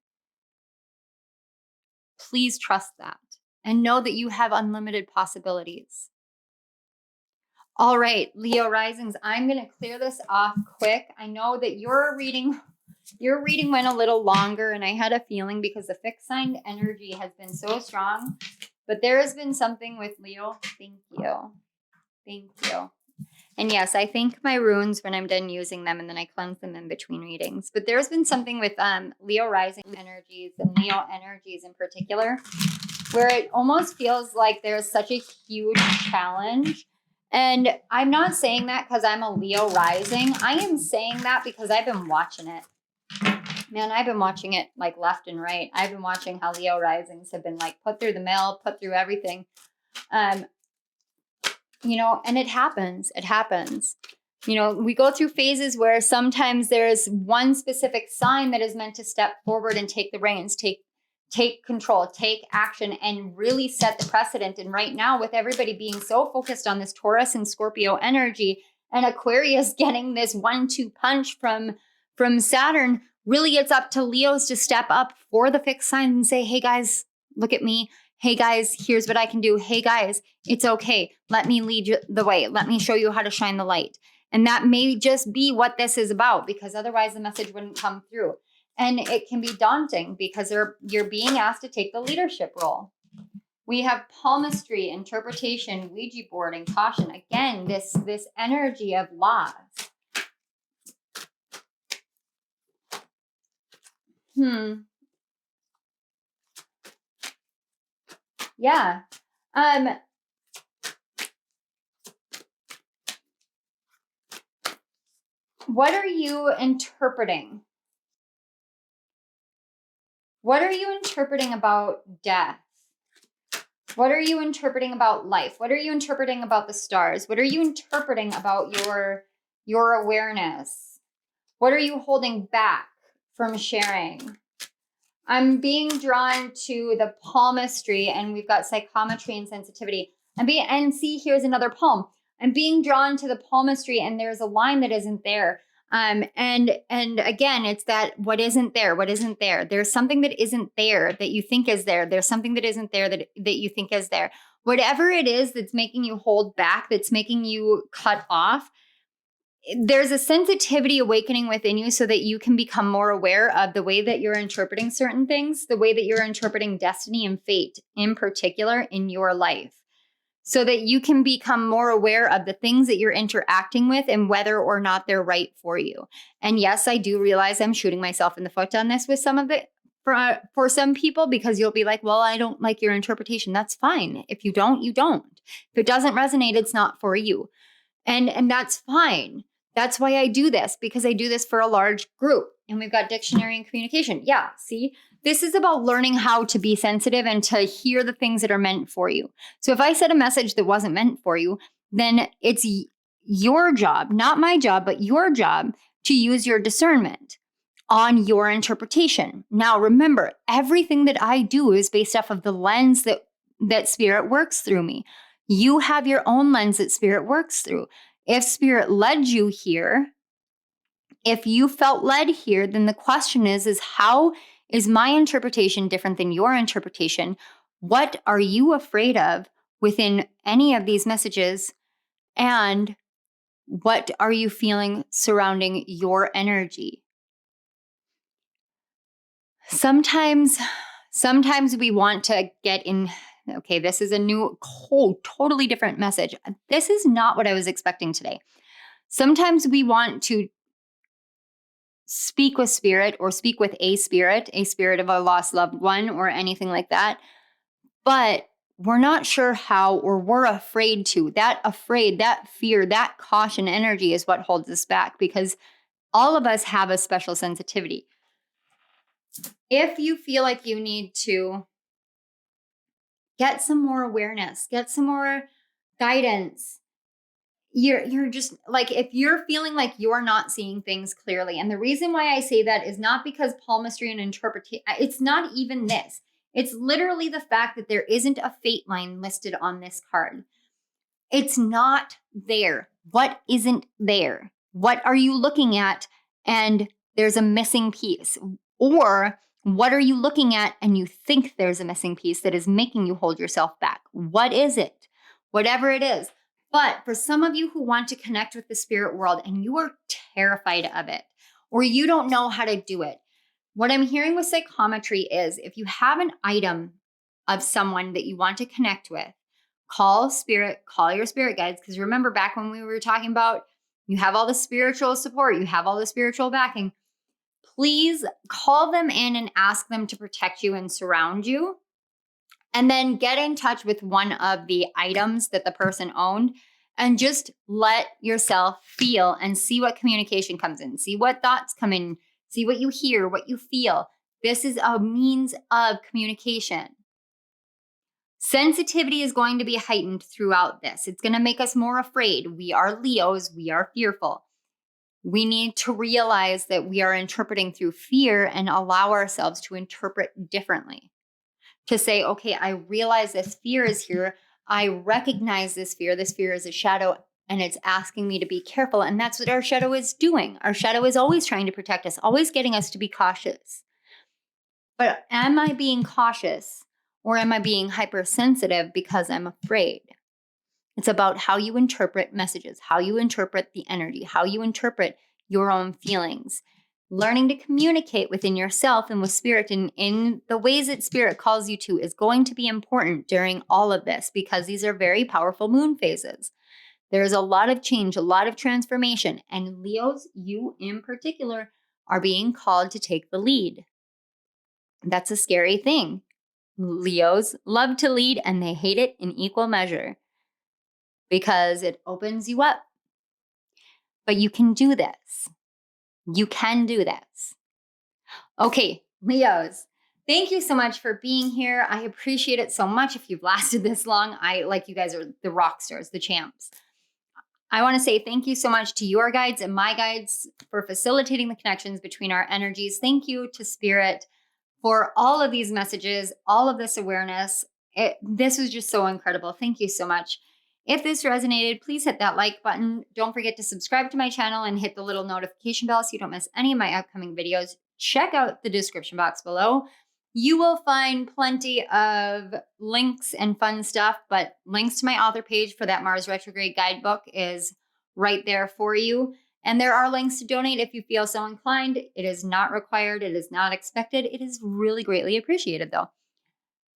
Please trust that and know that you have unlimited possibilities. All right, Leo risings, I'm going to clear this off quick. I know that your reading went a little longer, and I had a feeling because the fixed sign energy has been so strong, but there has been something with Leo. Thank you. Thank you. And yes, I thank my runes when I'm done using them, and then I cleanse them in between readings. But there's been something with Leo rising energies and Leo energies in particular, where it almost feels like there's such a huge challenge. And I'm not saying that because I'm a Leo rising. I am saying that because I've been watching it. Man, I've been watching it like left and right. I've been watching how Leo risings have been like put through the mail, put through everything. You know, and it happens. It happens. You know, we go through phases where sometimes there's one specific sign that is meant to step forward and take the reins, take control, take action, and really set the precedent. And right now, with everybody being so focused on this Taurus and Scorpio energy, and Aquarius getting this 1-2 punch from Saturn, really it's up to Leos to step up for the fixed signs and say, hey guys, look at me. Hey guys, here's what I can do. Hey guys, it's okay. Let me lead you the way. Let me show you how to shine the light. And that may just be what this is about, because otherwise the message wouldn't come through. And it can be daunting because you're being asked to take the leadership role. We have palmistry, interpretation, Ouija board, and caution. Again, this energy of loss. Yeah. What are you interpreting? What are you interpreting about death? What are you interpreting about life? What are you interpreting about the stars? What are you interpreting about your awareness? What are you holding back from sharing? I'm being drawn to the palmistry, and we've got psychometry and sensitivity. And see, here's another palm. I'm being drawn to the palmistry, and there's a line that isn't there. And again, it's that what isn't there. There's something that isn't there that you think is there. There's something that isn't there that you think is there. Whatever it is that's making you hold back, that's making you cut off, there's a sensitivity awakening within you so that you can become more aware of the way that you're interpreting certain things, the way that you're interpreting destiny and fate in particular in your life, so that you can become more aware of the things that you're interacting with and whether or not they're right for you. And yes, I do realize I'm shooting myself in the foot on this with some of it for some people, because you'll be like, well, I don't like your interpretation. That's fine. If you don't, you don't. If it doesn't resonate, it's not for you. And that's fine. That's why I do this, because I do this for a large group, and we've got dictionary and communication. Yeah, see, this is about learning how to be sensitive and to hear the things that are meant for you. So if I said a message that wasn't meant for you, then it's your job, not my job, but your job to use your discernment on your interpretation. Now, remember, everything that I do is based off of the lens that spirit works through me. You have your own lens that spirit works through. If spirit led you here, if you felt led here, then the question is how is my interpretation different than your interpretation? What are you afraid of within any of these messages? And what are you feeling surrounding your energy? Sometimes we want to get in. Okay, this is a new, totally different message. This is not what I was expecting today. Sometimes we want to speak with spirit or speak with a spirit of a lost loved one or anything like that. But we're not sure how, or we're afraid to. That fear, that caution energy is what holds us back, because all of us have a special sensitivity. If you feel like you need to get some more awareness, get some more guidance, you're just like, if you're feeling like you're not seeing things clearly, and the reason why I say that is not because palmistry and interpretation, it's not even this. It's literally the fact that there isn't a fate line listed on this card. It's not there. What isn't there? What are you looking at and there's a missing piece? Or what are you looking at and you think there's a missing piece that is making you hold yourself back? What is it? Whatever it is. But for some of you who want to connect with the spirit world and you are terrified of it, or you don't know how to do it, what I'm hearing with psychometry is, if you have an item of someone that you want to connect with, call spirit, call your spirit guides. Because remember, back when we were talking about, you have all the spiritual support, you have all the spiritual backing. Please call them in and ask them to protect you and surround you. And then get in touch with one of the items that the person owned and just let yourself feel and see what communication comes in. See what thoughts come in. See what you hear, what you feel. This is a means of communication. Sensitivity is going to be heightened throughout this. It's going to make us more afraid. We are Leos. We are fearful. We need to realize that we are interpreting through fear and allow ourselves to interpret differently. To say, okay, I realize this fear is here. I recognize this fear. This fear is a shadow and it's asking me to be careful. And that's what our shadow is doing. Our shadow is always trying to protect us, always getting us to be cautious. But am I being cautious or am I being hypersensitive because I'm afraid? It's about how you interpret messages, how you interpret the energy, how you interpret your own feelings. Learning to communicate within yourself and with spirit in the ways that spirit calls you to is going to be important during all of this, because these are very powerful moon phases. There's a lot of change, a lot of transformation, and Leos, you in particular, are being called to take the lead. That's a scary thing. Leos love to lead and they hate it in equal measure because it opens you up. But you can do this. You can do this. Okay, Leos, thank you so much for being here. I appreciate it so much. If you've lasted this long, you guys are the rock stars, the champs. I want to say thank you so much to your guides and my guides for facilitating the connections between our energies. Thank you to Spirit for all of these messages, all of this awareness. This was just so incredible. Thank you so much. If this resonated, please hit that like button. Don't forget to subscribe to my channel and hit the little notification bell so you don't miss any of my upcoming videos. Check out the description box below. You will find plenty of links and fun stuff, but links to my author page for that Mars retrograde guidebook is right there for you. And there are links to donate if you feel so inclined. It is not required. It is not expected. It is really greatly appreciated, though.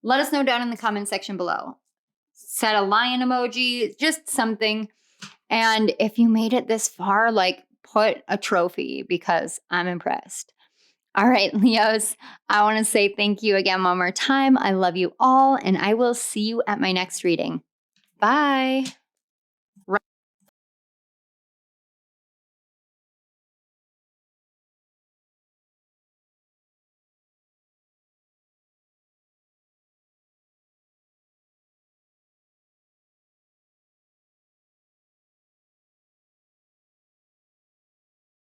Let us know down in the comment section below. Set a lion emoji, just something. And if you made it this far, put a trophy, because I'm impressed. All right, Leos, I want to say thank you again one more time. I love you all, and I will see you at my next reading. Bye.